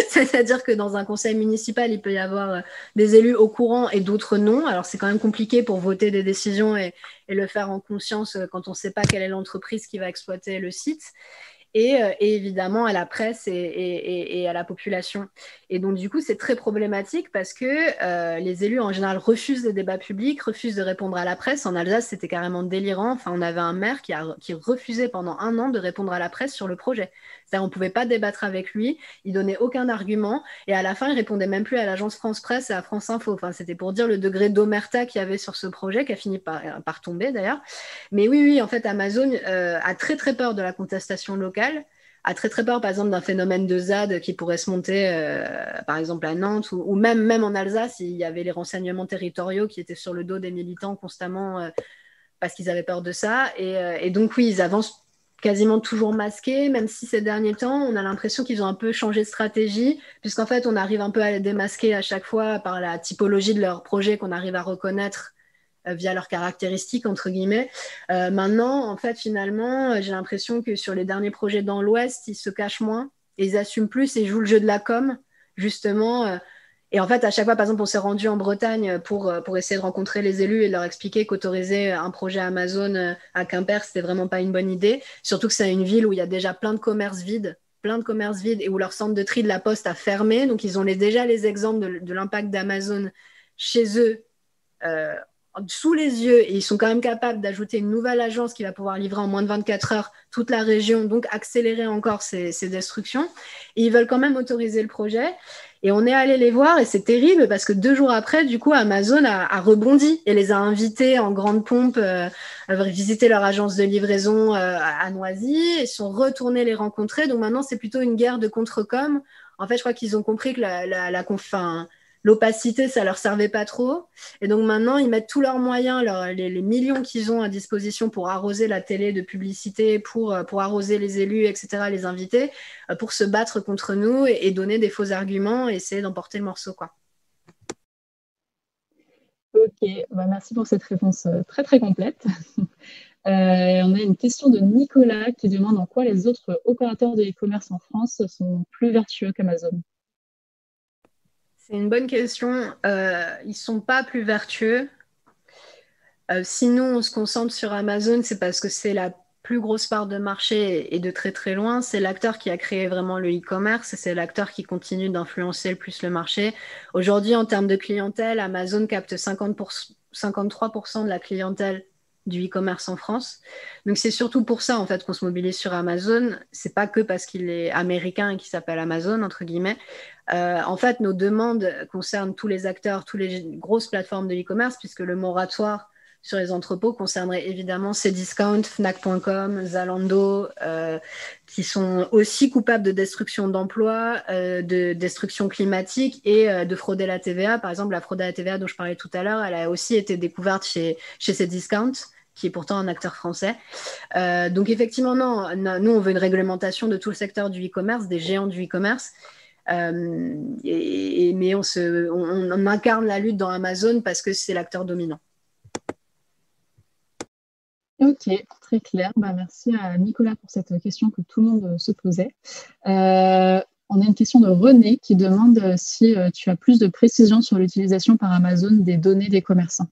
S2: C'est-à-dire que dans un conseil municipal, il peut y avoir des élus au courant et d'autres non. Alors, c'est quand même compliqué pour voter des décisions et le faire en conscience quand on ne sait pas quelle est l'entreprise qui va exploiter le site. Et évidemment à la presse et à la population. Et donc, du coup, c'est très problématique parce que les élus, en général, refusent les débats publics, refusent de répondre à la presse. En Alsace, c'était carrément délirant. Enfin, on avait un maire qui refusait pendant 1 an de répondre à la presse sur le projet. C'est-à-dire, on ne pouvait pas débattre avec lui, il donnait aucun argument, et à la fin, il répondait même plus à l'agence France Presse et à France Info. Enfin, c'était pour dire le degré d'omerta qu'il y avait sur ce projet, qui a fini par tomber d'ailleurs. Mais oui, en fait, Amazon a très très peur de la contestation locale, a très très peur par exemple d'un phénomène de ZAD qui pourrait se monter par exemple à Nantes ou même en Alsace, il y avait les renseignements territoriaux qui étaient sur le dos des militants constamment parce qu'ils avaient peur de ça. Et donc oui, ils avancent quasiment toujours masqués, même si ces derniers temps, on a l'impression qu'ils ont un peu changé de stratégie, puisqu'en fait, on arrive un peu à les démasquer à chaque fois par la typologie de leur projet qu'on arrive à reconnaître via leurs caractéristiques, entre guillemets. Maintenant, en fait, finalement, j'ai l'impression que sur les derniers projets dans l'Ouest, ils se cachent moins, et ils assument plus et jouent le jeu de la com, justement. Et en fait, à chaque fois, par exemple, on s'est rendu en Bretagne pour essayer de rencontrer les élus et leur expliquer qu'autoriser un projet Amazon à Quimper, c'était vraiment pas une bonne idée. Surtout que c'est une ville où il y a déjà plein de commerces vides et où leur centre de tri de la Poste a fermé. Donc, ils ont déjà les exemples de l'impact d'Amazon chez eux sous les yeux, et ils sont quand même capables d'ajouter une nouvelle agence qui va pouvoir livrer en moins de 24 heures toute la région, donc accélérer encore ces destructions. Et ils veulent quand même autoriser le projet. Et on est allé les voir et c'est terrible parce que 2 jours après, du coup, Amazon a rebondi et les a invités en grande pompe à visiter leur agence de livraison à Noisy et sont retournés les rencontrer. Donc maintenant, c'est plutôt une guerre de contre-com. En fait, je crois qu'ils ont compris que l'opacité, ça leur servait pas trop. Et donc maintenant, ils mettent tous leurs moyens, les millions qu'ils ont à disposition pour arroser la télé de publicité, pour arroser les élus, etc., les invités, pour se battre contre nous et donner des faux arguments et essayer d'emporter le morceau, quoi.
S1: Ok, merci pour cette réponse très très complète. On a une question de Nicolas qui demande en quoi les autres opérateurs de e-commerce en France sont plus vertueux qu'Amazon.
S2: C'est une bonne question. Ils ne sont pas plus vertueux. Sinon, on se concentre sur Amazon, c'est parce que c'est la plus grosse part de marché et de très très loin. C'est l'acteur qui a créé vraiment le e-commerce et c'est l'acteur qui continue d'influencer le plus le marché. Aujourd'hui, en termes de clientèle, Amazon capte 53% de la clientèle du e-commerce en France. Donc c'est surtout pour ça en fait qu'on se mobilise sur Amazon. C'est pas que parce qu'il est américain et qu'il s'appelle Amazon entre guillemets. En fait, nos demandes concernent tous les acteurs, toutes les grosses plateformes de e-commerce puisque le moratoire sur les entrepôts concernerait évidemment Cdiscount, Fnac.com, Zalando, qui sont aussi coupables de destruction d'emplois, de destruction climatique et de frauder la TVA. Par exemple, la fraude à la TVA dont je parlais tout à l'heure, elle a aussi été découverte chez Cdiscount, qui est pourtant un acteur français. Donc effectivement, non, nous, on veut une réglementation de tout le secteur du e-commerce, des géants du e-commerce. Mais on incarne la lutte dans Amazon parce que c'est l'acteur dominant.
S1: Ok, très clair. Merci à Nicolas pour cette question que tout le monde se posait. On a une question de René qui demande si tu as plus de précision sur l'utilisation par Amazon des données des commerçants.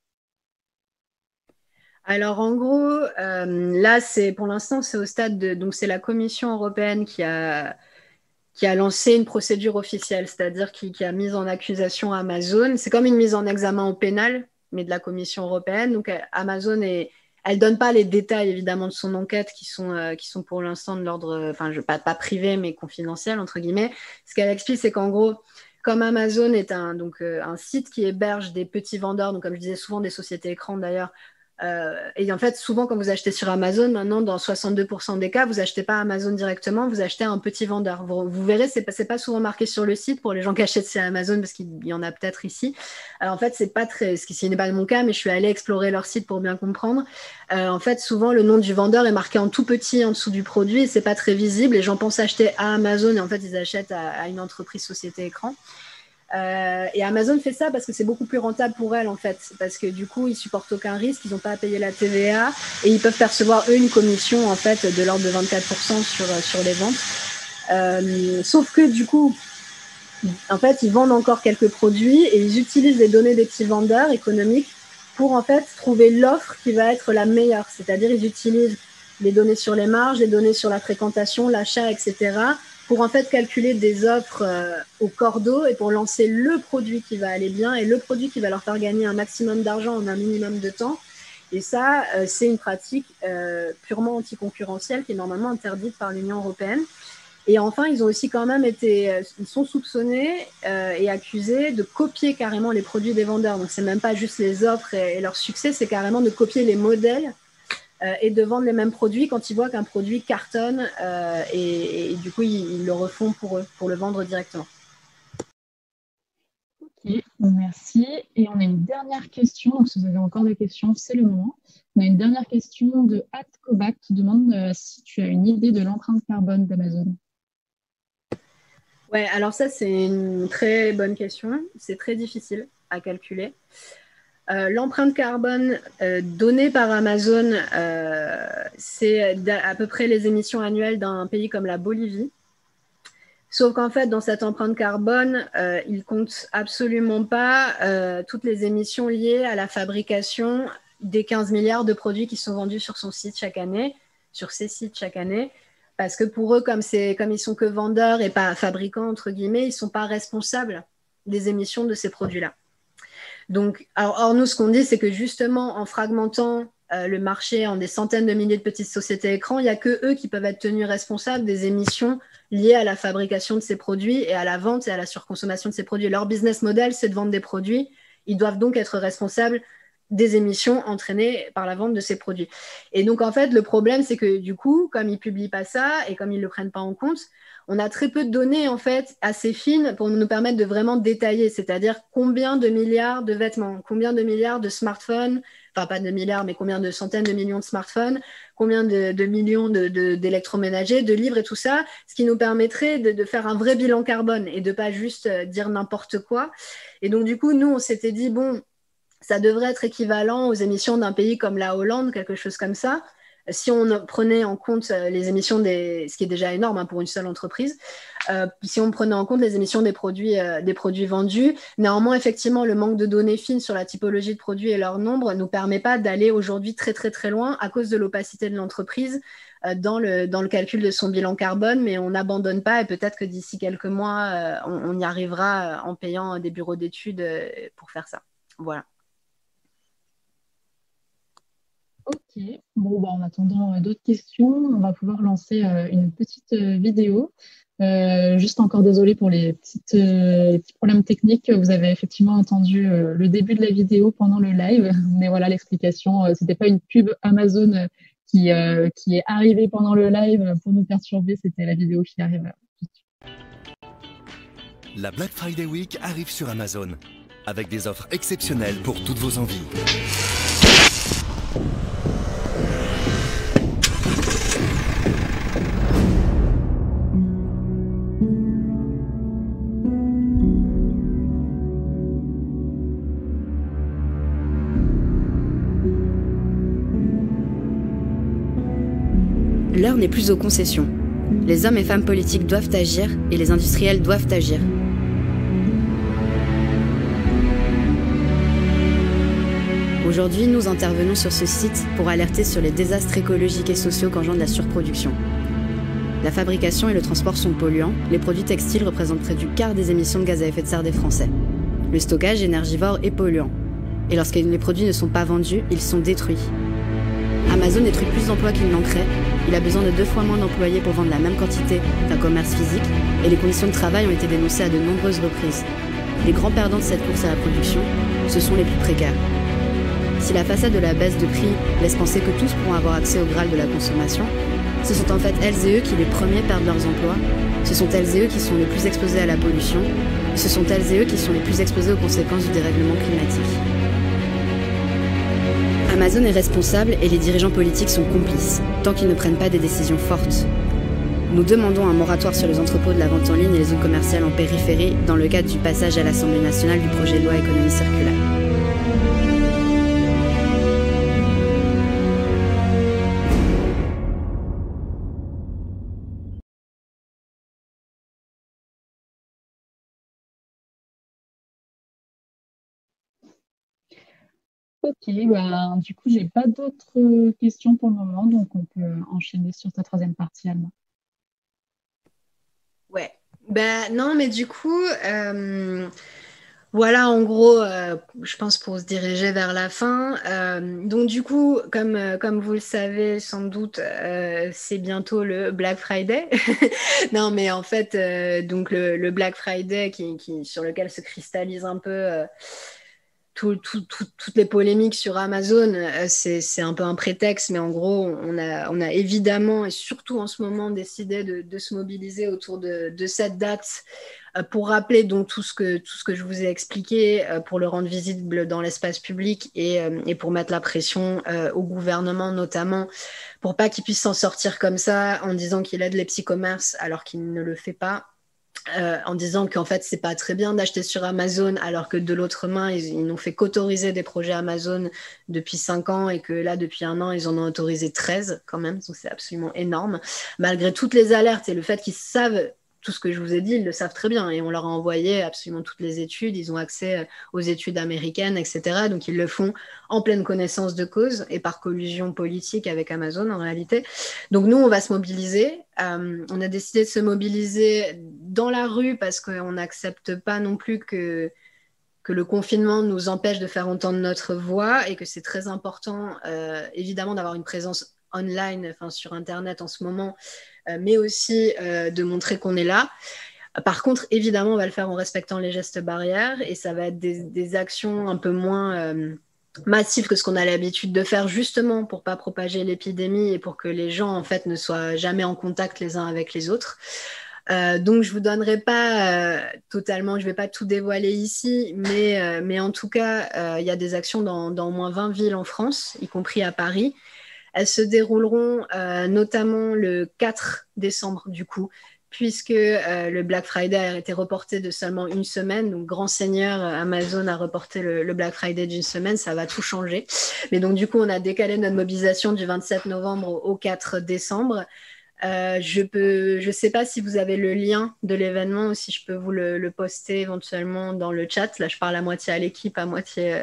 S2: Alors en gros, là, pour l'instant, c'est au stade de... Donc c'est la Commission européenne qui a lancé une procédure officielle, c'est-à-dire qui a mis en accusation Amazon. C'est comme une mise en examen au pénal, mais de la Commission européenne. Donc Amazon elle donne pas les détails évidemment de son enquête qui sont pour l'instant de l'ordre, enfin pas privé mais confidentiel entre guillemets. Ce qu'elle explique, c'est qu'en gros, comme Amazon est un site qui héberge des petits vendeurs, donc comme je disais souvent des sociétés écrans d'ailleurs. Et en fait, souvent, quand vous achetez sur Amazon, maintenant, dans 62% des cas, vous achetez pas Amazon directement, vous achetez un petit vendeur. Vous verrez, c'est pas souvent marqué sur le site pour les gens qui achètent chez Amazon, parce qu'il y en a peut-être ici. Alors, en fait, c'est pas très, ce qui n'est pas mon cas, mais je suis allée explorer leur site pour bien comprendre. En fait, souvent, le nom du vendeur est marqué en tout petit en dessous du produit et c'est pas très visible. Les gens pensent acheter à Amazon et en fait, ils achètent à une entreprise société écran. Et Amazon fait ça parce que c'est beaucoup plus rentable pour elle en fait, parce que du coup ils supportent aucun risque, ils n'ont pas à payer la TVA et ils peuvent percevoir eux une commission en fait de l'ordre de 24% sur les ventes. Sauf que du coup, en fait, ils vendent encore quelques produits et ils utilisent les données des petits vendeurs économiques pour en fait trouver l'offre qui va être la meilleure. C'est-à-dire ils utilisent les données sur les marges, les données sur la fréquentation, l'achat, etc. pour en fait calculer des offres au cordeau et pour lancer le produit qui va aller bien et le produit qui va leur faire gagner un maximum d'argent en un minimum de temps. Et ça, c'est une pratique purement anticoncurrentielle qui est normalement interdite par l'Union européenne. Et enfin, ils ont aussi quand même ils sont soupçonnés et accusés de copier carrément les produits des vendeurs. Donc, c'est même pas juste les offres et leur succès, c'est carrément de copier les modèles et de vendre les mêmes produits quand ils voient qu'un produit cartonne et du coup, ils le refont pour eux, pour le vendre directement.
S1: Ok, merci. Et on a une dernière question. Donc, si vous avez encore des questions, c'est le moment. On a une dernière question de Atkobac qui demande si tu as une idée de l'empreinte carbone d'Amazon.
S2: Ouais, alors ça, c'est une très bonne question. C'est très difficile à calculer. L'empreinte carbone donnée par Amazon, c'est à peu près les émissions annuelles d'un pays comme la Bolivie. Sauf qu'en fait, dans cette empreinte carbone, il ne compte absolument pas toutes les émissions liées à la fabrication des 15 milliards de produits qui sont vendus sur son site chaque année, sur ses sites chaque année. Parce que pour eux, comme ils sont que vendeurs et pas fabricants, entre guillemets, ils ne sont pas responsables des émissions de ces produits-là. Donc, or, nous, ce qu'on dit, c'est que justement, en fragmentant le marché en des centaines de milliers de petites sociétés écrans, il n'y a que eux qui peuvent être tenus responsables des émissions liées à la fabrication de ces produits et à la vente et à la surconsommation de ces produits. Leur business model, c'est de vendre des produits. Ils doivent donc être responsables des émissions entraînées par la vente de ces produits. Et donc, en fait, le problème, c'est que du coup, comme ils ne publient pas ça et comme ils ne le prennent pas en compte, on a très peu de données en fait assez fines pour nous permettre de vraiment détailler, c'est-à-dire combien de milliards de vêtements, combien de milliards de smartphones, enfin pas de milliards, mais combien de centaines de millions de smartphones, combien de millions d'électroménagers, de livres et tout ça, ce qui nous permettrait de faire un vrai bilan carbone et de pas juste dire n'importe quoi. Et donc du coup, nous, on s'était dit, bon, ça devrait être équivalent aux émissions d'un pays comme la Hollande, quelque chose comme ça. si on prenait en compte les émissions ce qui est déjà énorme hein, pour une seule entreprise, si on prenait en compte les émissions des produits vendus. Néanmoins, effectivement, le manque de données fines sur la typologie de produits et leur nombre ne nous permet pas d'aller aujourd'hui très, très, très loin à cause de l'opacité de l'entreprise dans le calcul de son bilan carbone, mais on n'abandonne pas et peut-être que d'ici quelques mois, on y arrivera en payant des bureaux d'études pour faire ça. Voilà.
S1: Ok, bon, en attendant d'autres questions, on va pouvoir lancer une petite vidéo. Juste encore désolé pour les petits problèmes techniques. Vous avez effectivement entendu le début de la vidéo pendant le live, mais voilà l'explication. C'était pas une pub Amazon qui est arrivée pendant le live pour nous perturber, c'était la vidéo qui arrive tout de suite.
S3: La Black Friday Week arrive sur Amazon, avec des offres exceptionnelles pour toutes vos envies.
S4: L'heure n'est plus aux concessions. Les hommes et femmes politiques doivent agir et les industriels doivent agir. Aujourd'hui, nous intervenons sur ce site pour alerter sur les désastres écologiques et sociaux qu'engendre la surproduction. La fabrication et le transport sont polluants, les produits textiles représentent près du quart des émissions de gaz à effet de serre des Français. Le stockage énergivore est polluant. Et lorsque les produits ne sont pas vendus, ils sont détruits. Amazon détruit plus d'emplois qu'il n'en crée. Il a besoin de 2 fois moins d'employés pour vendre la même quantité qu'un commerce physique, et les conditions de travail ont été dénoncées à de nombreuses reprises. Les grands perdants de cette course à la production, ce sont les plus précaires. Si la façade de la baisse de prix laisse penser que tous pourront avoir accès au Graal de la consommation, ce sont en fait elles et eux qui les premiers perdent leurs emplois, ce sont elles et eux qui sont les plus exposés à la pollution, ce sont elles et eux qui sont les plus exposés aux conséquences du dérèglement climatique. Amazon est responsable et les dirigeants politiques sont complices, tant qu'ils ne prennent pas des décisions fortes. Nous demandons un moratoire sur les entrepôts de la vente en ligne et les zones commerciales en périphérie dans le cadre du passage à l'Assemblée nationale du projet de loi économie circulaire.
S1: Ok, du coup, j'ai pas d'autres questions pour le moment, donc on peut enchaîner sur ta troisième partie, Alma.
S2: Ouais. Non, mais du coup, voilà, en gros, je pense pour se diriger vers la fin. Donc, du coup, comme vous le savez sans doute, c'est bientôt le Black Friday. Non, mais en fait, donc le Black Friday sur lequel se cristallise un peu toutes les polémiques sur Amazon, c'est un peu un prétexte, mais en gros, on a évidemment et surtout en ce moment décidé de se mobiliser autour de cette date pour rappeler donc tout ce que je vous ai expliqué, pour le rendre visible dans l'espace public et pour mettre la pression au gouvernement notamment, pour pas qu'il puisse s'en sortir comme ça en disant qu'il aide les petits commerces alors qu'il ne le fait pas. En disant qu'en fait, c'est pas très bien d'acheter sur Amazon, alors que de l'autre main, ils n'ont fait qu'autoriser des projets Amazon depuis 5 ans et que là, depuis 1 an, ils en ont autorisé 13 quand même. Donc, c'est absolument énorme. Malgré toutes les alertes et le fait qu'ils savent tout ce que je vous ai dit, ils le savent très bien et on leur a envoyé absolument toutes les études. Ils ont accès aux études américaines, etc. Donc, ils le font en pleine connaissance de cause et par collusion politique avec Amazon en réalité. Donc, nous, on va se mobiliser. On a décidé de se mobiliser dans la rue parce qu'on n'accepte pas non plus que le confinement nous empêche de faire entendre notre voix et que c'est très important, évidemment, d'avoir une présence online, sur Internet en ce moment, mais aussi de montrer qu'on est là. Par contre, évidemment, on va le faire en respectant les gestes barrières et ça va être des actions un peu moins massives que ce qu'on a l'habitude de faire justement pour ne pas propager l'épidémie et pour que les gens, en fait, ne soient jamais en contact les uns avec les autres. Donc, je ne vous donnerai pas totalement, je ne vais pas tout dévoiler ici, mais en tout cas, il y a des actions dans au moins 20 villes en France, y compris à Paris. Elles se dérouleront notamment le 4 décembre, du coup, puisque le Black Friday a été reporté de seulement une semaine. Donc, grand seigneur, Amazon a reporté le Black Friday d'une semaine. Ça va tout changer. Mais donc, du coup, on a décalé notre mobilisation du 27 novembre au 4 décembre. Je sais pas si vous avez le lien de l'événement ou si je peux vous le poster éventuellement dans le chat. Là, je parle à moitié à l'équipe, à moitié...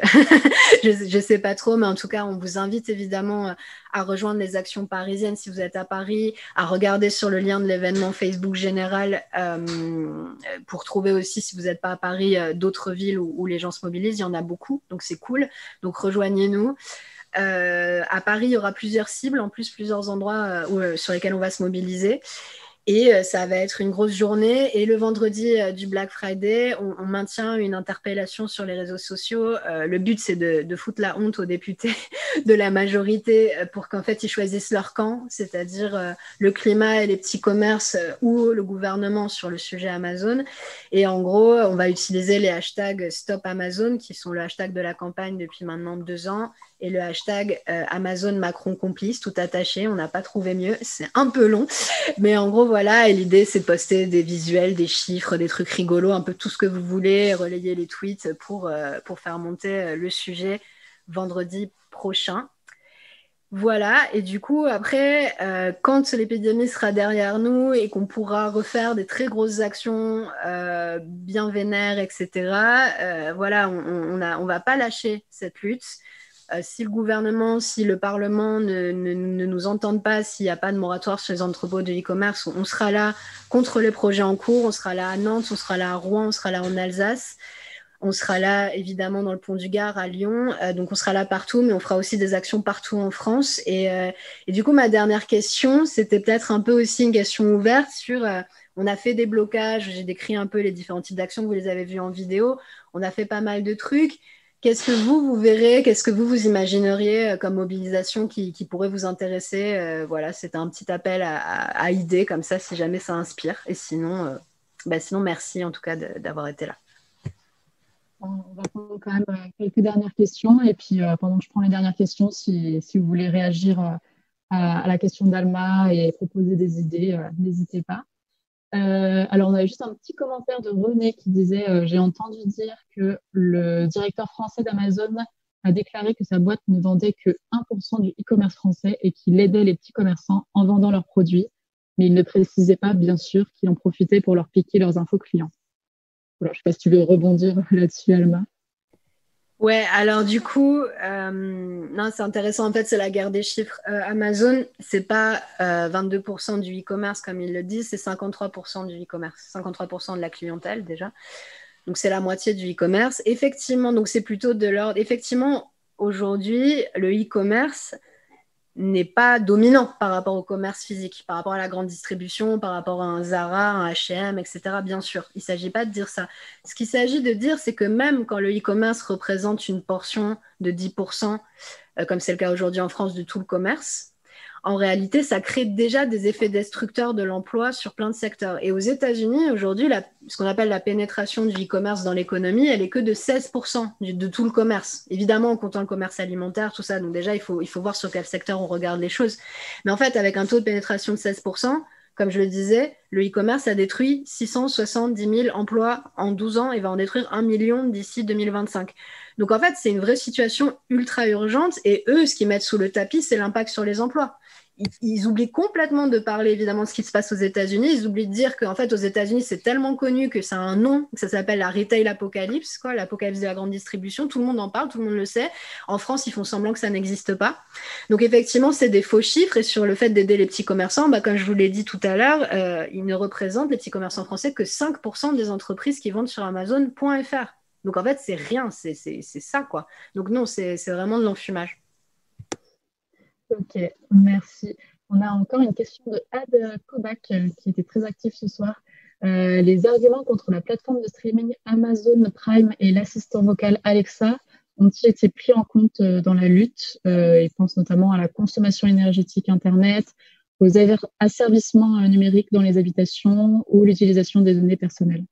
S2: je sais pas trop, mais en tout cas, on vous invite évidemment à rejoindre les actions parisiennes si vous êtes à Paris, à regarder sur le lien de l'événement Facebook général pour trouver aussi, si vous n'êtes pas à Paris, d'autres villes où les gens se mobilisent. Il y en a beaucoup, donc c'est cool. Donc, rejoignez-nous. À Paris, il y aura plusieurs cibles, en plus plusieurs endroits sur lesquels on va se mobiliser. Et ça va être une grosse journée. Et le vendredi du Black Friday, on maintient une interpellation sur les réseaux sociaux. Le but, c'est de foutre la honte aux députés de la majorité pour qu'en fait, ils choisissent leur camp, c'est-à-dire le climat et les petits commerces ou le gouvernement sur le sujet Amazon. Et en gros, on va utiliser les hashtags Stop Amazon, qui sont le hashtag de la campagne depuis maintenant 2 ans, et le hashtag Amazon Macron complice, tout attaché. On n'a pas trouvé mieux. C'est un peu long. Mais en gros, voilà. Et l'idée, c'est de poster des visuels, des chiffres, des trucs rigolos, un peu tout ce que vous voulez, relayer les tweets pour faire monter le sujet vendredi prochain. Voilà. Et du coup, après, quand l'épidémie sera derrière nous et qu'on pourra refaire des très grosses actions bien vénères, etc., voilà, on va pas lâcher cette lutte. Si le gouvernement, si le Parlement ne nous entendent pas, s'il n'y a pas de moratoire sur les entrepôts de e-commerce, on sera là contre les projets en cours, on sera là à Nantes, on sera là à Rouen, on sera là en Alsace, on sera là évidemment dans le Pont du Gard à Lyon, donc on sera là partout, mais on fera aussi des actions partout en France. Et du coup, ma dernière question, c'était peut-être un peu aussi une question ouverte sur... on a fait des blocages, j'ai décrit un peu les différents types d'actions, vous les avez vus en vidéo, on a fait pas mal de trucs. Qu'est-ce que vous verrez, qu'est-ce que vous imagineriez comme mobilisation qui pourrait vous intéresser? Voilà, c'était un petit appel à idées comme ça, si jamais ça inspire. Et sinon, sinon merci en tout cas d'avoir été là.
S1: On va prendre quand même quelques dernières questions. Et puis, pendant que je prends les dernières questions, si vous voulez réagir à la question d'Alma et proposer des idées, n'hésitez pas. Alors, on avait juste un petit commentaire de René qui disait j'ai entendu dire que le directeur français d'Amazon a déclaré que sa boîte ne vendait que 1% du e-commerce français et qu'il aidait les petits commerçants en vendant leurs produits. Mais il ne précisait pas, bien sûr, qu'il en profitait pour leur piquer leurs infos clients. Voilà, je ne sais pas si tu veux rebondir là-dessus, Alma.
S2: Ouais, alors du coup, non, c'est intéressant. En fait, c'est la guerre des chiffres. Amazon, c'est pas 22% du e-commerce comme ils le disent, c'est 53% du e-commerce, 53% de la clientèle déjà. Donc, c'est la moitié du e-commerce. Effectivement, donc c'est plutôt de l'ordre. Effectivement, aujourd'hui, le e-commerce n'est pas dominant par rapport au commerce physique, par rapport à la grande distribution, par rapport à un Zara, un H&M, etc. Bien sûr, il ne s'agit pas de dire ça. Ce qu'il s'agit de dire, c'est que même quand le e-commerce représente une portion de 10%, comme c'est le cas aujourd'hui en France de tout le commerce, en réalité, ça crée déjà des effets destructeurs de l'emploi sur plein de secteurs. Et aux États-Unis, aujourd'hui, ce qu'on appelle la pénétration du e-commerce dans l'économie, elle est que de 16% de tout le commerce. Évidemment, en comptant le commerce alimentaire, tout ça. Donc déjà, il faut voir sur quel secteur on regarde les choses. Mais en fait, avec un taux de pénétration de 16%, comme je le disais, le e-commerce a détruit 670 000 emplois en 12 ans et va en détruire 1 million d'ici 2025. Donc en fait, c'est une vraie situation ultra urgente et eux, ce qu'ils mettent sous le tapis, c'est l'impact sur les emplois. Ils oublient complètement de parler évidemment de ce qui se passe aux États-Unis. Ils oublient de dire qu'en fait, aux États-Unis, c'est tellement connu que ça a un nom, que ça s'appelle la retail apocalypse, l'apocalypse de la grande distribution. Tout le monde en parle, tout le monde le sait. En France, ils font semblant que ça n'existe pas. Donc effectivement, c'est des faux chiffres. Et sur le fait d'aider les petits commerçants, comme je vous l'ai dit tout à l'heure, ils ne représentent, les petits commerçants français, que 5% des entreprises qui vendent sur Amazon.fr. Donc en fait, c'est rien, c'est ça, quoi. Donc non, c'est vraiment de l'enfumage.
S1: Ok, merci. On a encore une question de Ad Kodak qui était très actif ce soir. Les arguments contre la plateforme de streaming Amazon Prime et l'assistant vocal Alexa ont-ils été pris en compte dans la lutte? Ils pensent notamment à la consommation énergétique Internet, aux asservissements numériques dans les habitations ou l'utilisation des données personnelles.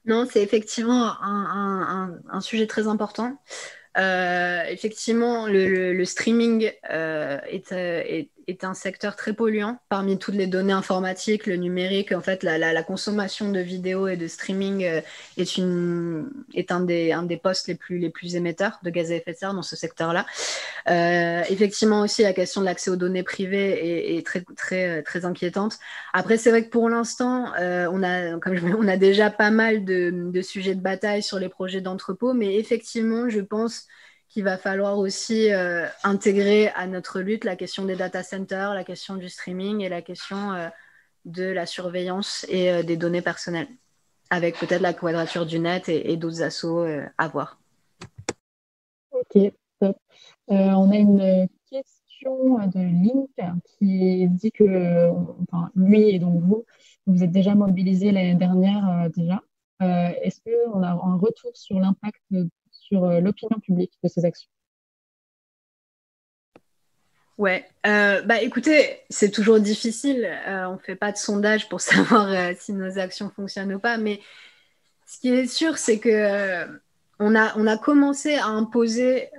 S2: Non, c'est effectivement un sujet très important. Effectivement, le streaming est est un secteur très polluant. Parmi toutes les données informatiques, le numérique, en fait, la consommation de vidéos et de streaming est un des postes les plus émetteurs de gaz à effet de serre dans ce secteur-là. Effectivement aussi, la question de l'accès aux données privées est très, très, très inquiétante. Après, c'est vrai que pour l'instant, on a déjà pas mal de sujets de bataille sur les projets d'entrepôt, mais effectivement, je pense qu'il va falloir aussi intégrer à notre lutte la question des data centers, la question du streaming et la question de la surveillance et des données personnelles, avec peut-être la quadrature du net et d'autres assauts à voir.
S1: Ok, top. On a une question de Link qui dit que, enfin, lui et donc vous êtes déjà mobilisés l'année dernière déjà. Est-ce qu'on a un retour sur l'impact sur l'opinion publique de ces actions?
S2: Ouais, écoutez, c'est toujours difficile. On ne fait pas de sondage pour savoir si nos actions fonctionnent ou pas, mais ce qui est sûr, c'est que on a commencé à imposer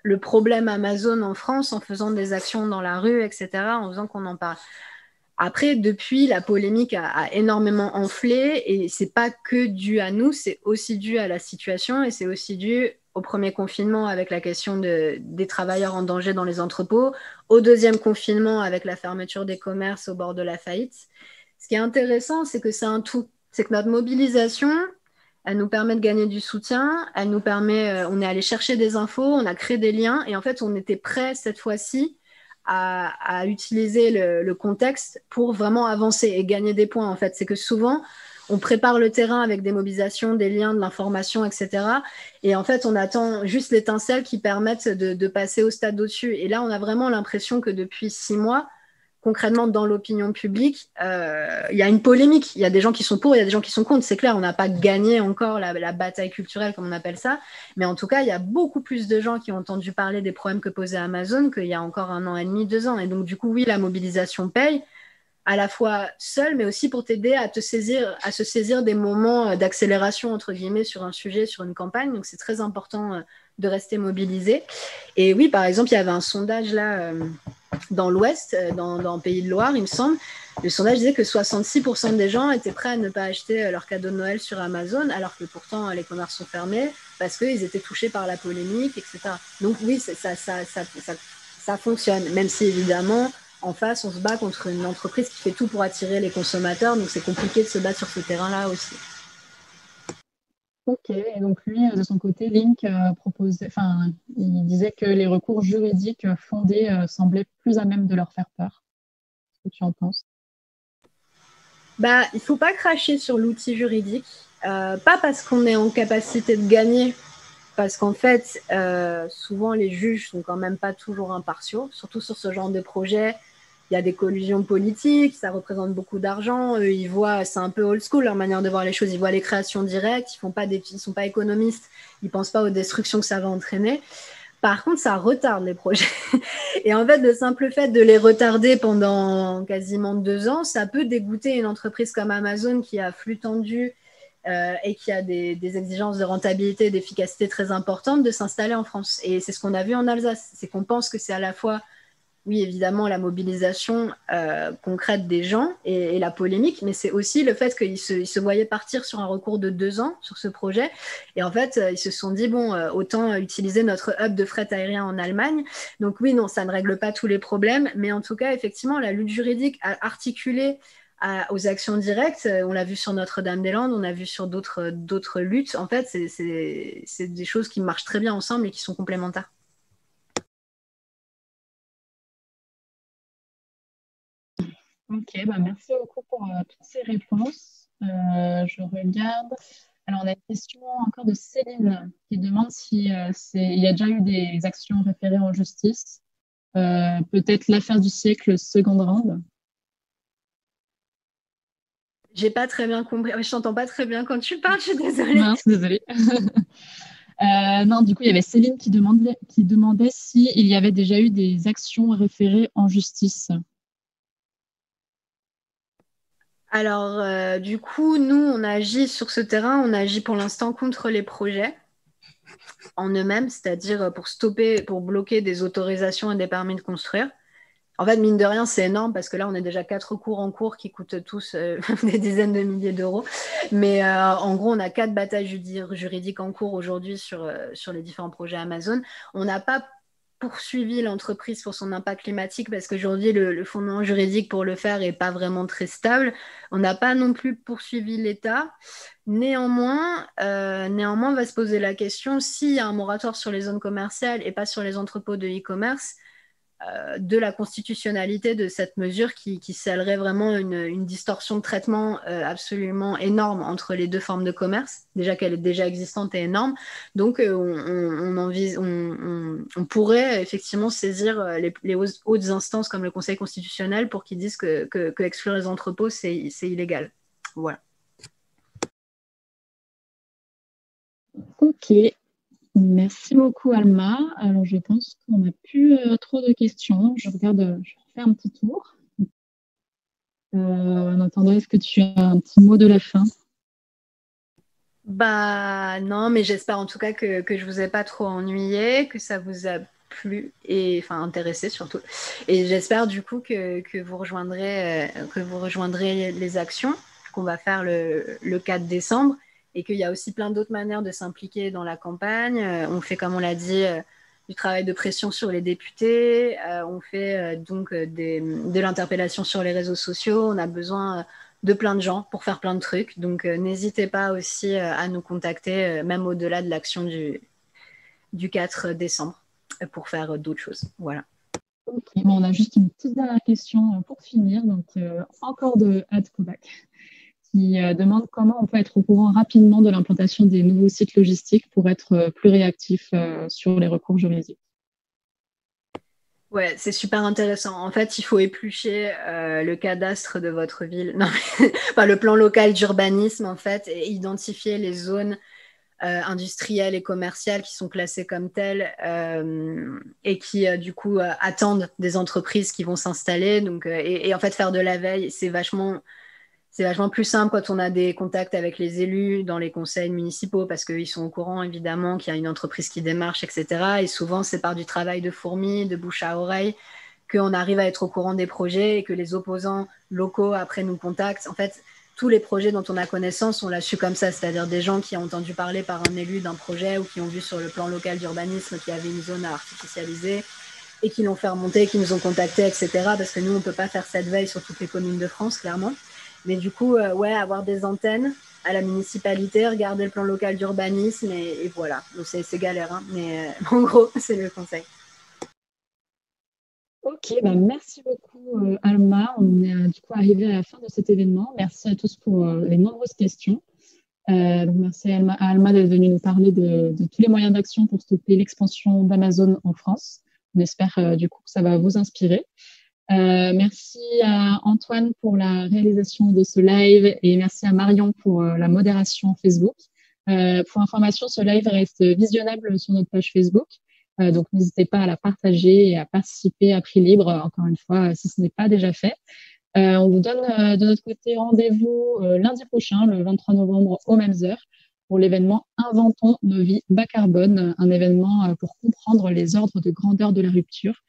S2: le problème Amazon en France en faisant des actions dans la rue, etc., en faisant qu'on en parle. Après, depuis, la polémique a énormément enflé et ce n'est pas que dû à nous, c'est aussi dû à la situation et c'est aussi dû au premier confinement avec la question des travailleurs en danger dans les entrepôts, au deuxième confinement avec la fermeture des commerces au bord de la faillite. Ce qui est intéressant, c'est que c'est un tout. C'est que notre mobilisation, elle nous permet de gagner du soutien, elle nous permet, on est allé chercher des infos, on a créé des liens et en fait, on était prêt cette fois-ci à utiliser le contexte pour vraiment avancer et gagner des points. En fait, c'est que souvent, on prépare le terrain avec des mobilisations, des liens, de l'information, etc. Et en fait, on attend juste l'étincelle qui permette de passer au stade au-dessus. Et là, on a vraiment l'impression que depuis 6 mois, concrètement, dans l'opinion publique, il y a une polémique. Il y a des gens qui sont pour, il y a des gens qui sont contre. C'est clair, on n'a pas gagné encore la bataille culturelle, comme on appelle ça. Mais en tout cas, il y a beaucoup plus de gens qui ont entendu parler des problèmes que posait Amazon qu'il y a encore 1 an et demi, 2 ans. Et donc, du coup, oui, la mobilisation paye, à la fois seule, mais aussi pour t'aider à se saisir des moments d'accélération, entre guillemets, sur un sujet, sur une campagne. Donc, c'est très important de rester mobilisé. Et oui, par exemple, il y avait un sondage là dans l'Ouest, dans le Pays de Loire, il me semble. Le sondage disait que 66% des gens étaient prêts à ne pas acheter leur cadeau de Noël sur Amazon, alors que pourtant les commerces sont fermés parce qu'ils étaient touchés par la polémique, etc. Donc oui, ça fonctionne, même si évidemment, en face, on se bat contre une entreprise qui fait tout pour attirer les consommateurs, donc c'est compliqué de se battre sur ce terrain-là aussi.
S1: Ok, et donc lui, de son côté, Link il disait que les recours juridiques fondés semblaient plus à même de leur faire peur. Qu'est-ce que tu en penses?
S2: Il ne faut pas cracher sur l'outil juridique, pas parce qu'on est en capacité de gagner, parce qu'en fait, souvent les juges sont quand même pas toujours impartiaux, surtout sur ce genre de projet. Il y a des collusions politiques, ça représente beaucoup d'argent. Eux, ils voient, c'est un peu old school leur manière de voir les choses. Ils voient les créations directes, ils sont pas économistes, ils pensent pas aux destructions que ça va entraîner. Par contre, ça retarde les projets. Et en fait, le simple fait de les retarder pendant quasiment 2 ans, ça peut dégoûter une entreprise comme Amazon qui a flux tendu et qui a des exigences de rentabilité et d'efficacité très importantes de s'installer en France. Et c'est ce qu'on a vu en Alsace, c'est qu'on pense que c'est à la fois, oui, évidemment, la mobilisation concrète des gens et la polémique, mais c'est aussi le fait qu'ils se voyaient partir sur un recours de 2 ans sur ce projet. Et en fait, ils se sont dit, bon, autant utiliser notre hub de fret aérien en Allemagne. Donc oui, non, ça ne règle pas tous les problèmes, mais en tout cas, effectivement, la lutte juridique articulée aux actions directes, on l'a vu sur Notre-Dame-des-Landes, on a vu sur d'autres luttes. En fait, c'est des choses qui marchent très bien ensemble et qui sont complémentaires.
S1: Ok, merci beaucoup pour toutes ces réponses. Je regarde. Alors, on a une question encore de Céline qui demande si il y a déjà eu des actions référées en justice. Peut-être l'affaire du siècle, seconde round.
S2: J'ai pas très bien compris. Je t'entends pas très bien quand tu parles, je suis désolée.
S1: Mince, désolée. Non, du coup, il y avait Céline qui demandait s'il y avait déjà eu des actions référées en justice.
S2: Alors, du coup, nous, on agit sur ce terrain, on agit pour l'instant contre les projets en eux-mêmes, c'est-à-dire pour bloquer des autorisations et des permis de construire. En fait, mine de rien, c'est énorme parce que là, on est déjà 4 cours en cours qui coûtent tous des dizaines de milliers d'euros. Mais en gros, on a 4 batailles juridiques en cours aujourd'hui sur les différents projets Amazon. On n'a pas poursuivi l'entreprise pour son impact climatique parce qu'aujourd'hui, le fondement juridique pour le faire n'est pas vraiment très stable. On n'a pas non plus poursuivi l'État. Néanmoins, on va se poser la question, s'il y a un moratoire sur les zones commerciales et pas sur les entrepôts de e-commerce, de la constitutionnalité de cette mesure qui scellerait vraiment une distorsion de traitement absolument énorme entre les deux formes de commerce, déjà qu'elle est déjà existante et énorme. Donc, on pourrait effectivement saisir les hautes instances comme le Conseil constitutionnel pour qu'ils disent que exclure les entrepôts, c'est illégal. Voilà.
S1: Ok. Merci beaucoup, Alma. Alors, je pense qu'on n'a plus trop de questions. Je refais un petit tour. En attendant, est-ce que tu as un petit mot de la fin?
S2: Bah non, mais j'espère en tout cas que je vous ai pas trop ennuyé, que ça vous a plu et enfin intéressé surtout. Et j'espère du coup que vous rejoindrez les actions qu'on va faire le 4 décembre. Et qu'il y a aussi plein d'autres manières de s'impliquer dans la campagne. On fait, comme on l'a dit, du travail de pression sur les députés. On fait de l'interpellation sur les réseaux sociaux. On a besoin de plein de gens pour faire plein de trucs. Donc, n'hésitez pas aussi à nous contacter, même au-delà de l'action du 4 décembre, pour faire d'autres choses. Voilà.
S1: Okay. Bon, on a juste une petite dernière question pour finir. Donc, encore de Adcobac, qui demande comment on peut être au courant rapidement de l'implantation des nouveaux sites logistiques pour être plus réactif sur les recours juridiques.
S2: Ouais, c'est super intéressant. En fait, il faut éplucher le cadastre de votre ville, non, mais, enfin, le plan local d'urbanisme, en fait, et identifier les zones industrielles et commerciales qui sont classées comme telles et qui, du coup, attendent des entreprises qui vont s'installer. Donc, et en fait, faire de la veille, c'est vachement plus simple quand on a des contacts avec les élus dans les conseils municipaux parce qu'ils sont au courant, évidemment, qu'il y a une entreprise qui démarche, etc. Et souvent, c'est par du travail de fourmi, de bouche à oreille, qu'on arrive à être au courant des projets et que les opposants locaux, après, nous contactent. En fait, tous les projets dont on a connaissance, on l'a su comme ça, c'est-à-dire des gens qui ont entendu parler par un élu d'un projet ou qui ont vu sur le plan local d'urbanisme qu'il y avait une zone à artificialiser et qui l'ont fait remonter, qui nous ont contactés, etc. Parce que nous, on ne peut pas faire cette veille sur toutes les communes de France, clairement. Mais du coup, avoir des antennes à la municipalité, regarder le plan local d'urbanisme et voilà. Donc c'est galère, hein, mais en gros, c'est le conseil.
S1: Ok, bah merci beaucoup Alma. On est du coup arrivé à la fin de cet événement. Merci à tous pour les nombreuses questions. Donc merci à Alma d'être venue nous parler de tous les moyens d'action pour stopper l'expansion d'Amazon en France. On espère du coup que ça va vous inspirer. Merci à Antoine pour la réalisation de ce live et merci à Marion pour la modération Facebook. Pour information, ce live reste visionnable sur notre page Facebook. Donc, n'hésitez pas à la partager et à participer à prix libre, encore une fois, si ce n'est pas déjà fait. On vous donne de notre côté rendez-vous lundi prochain, le 23 novembre, aux mêmes heures, pour l'événement Inventons nos vies bas carbone, un événement pour comprendre les ordres de grandeur de la rupture,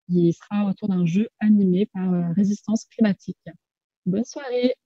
S1: qui sera autour d'un jeu animé par Résistance climatique. Bonne soirée!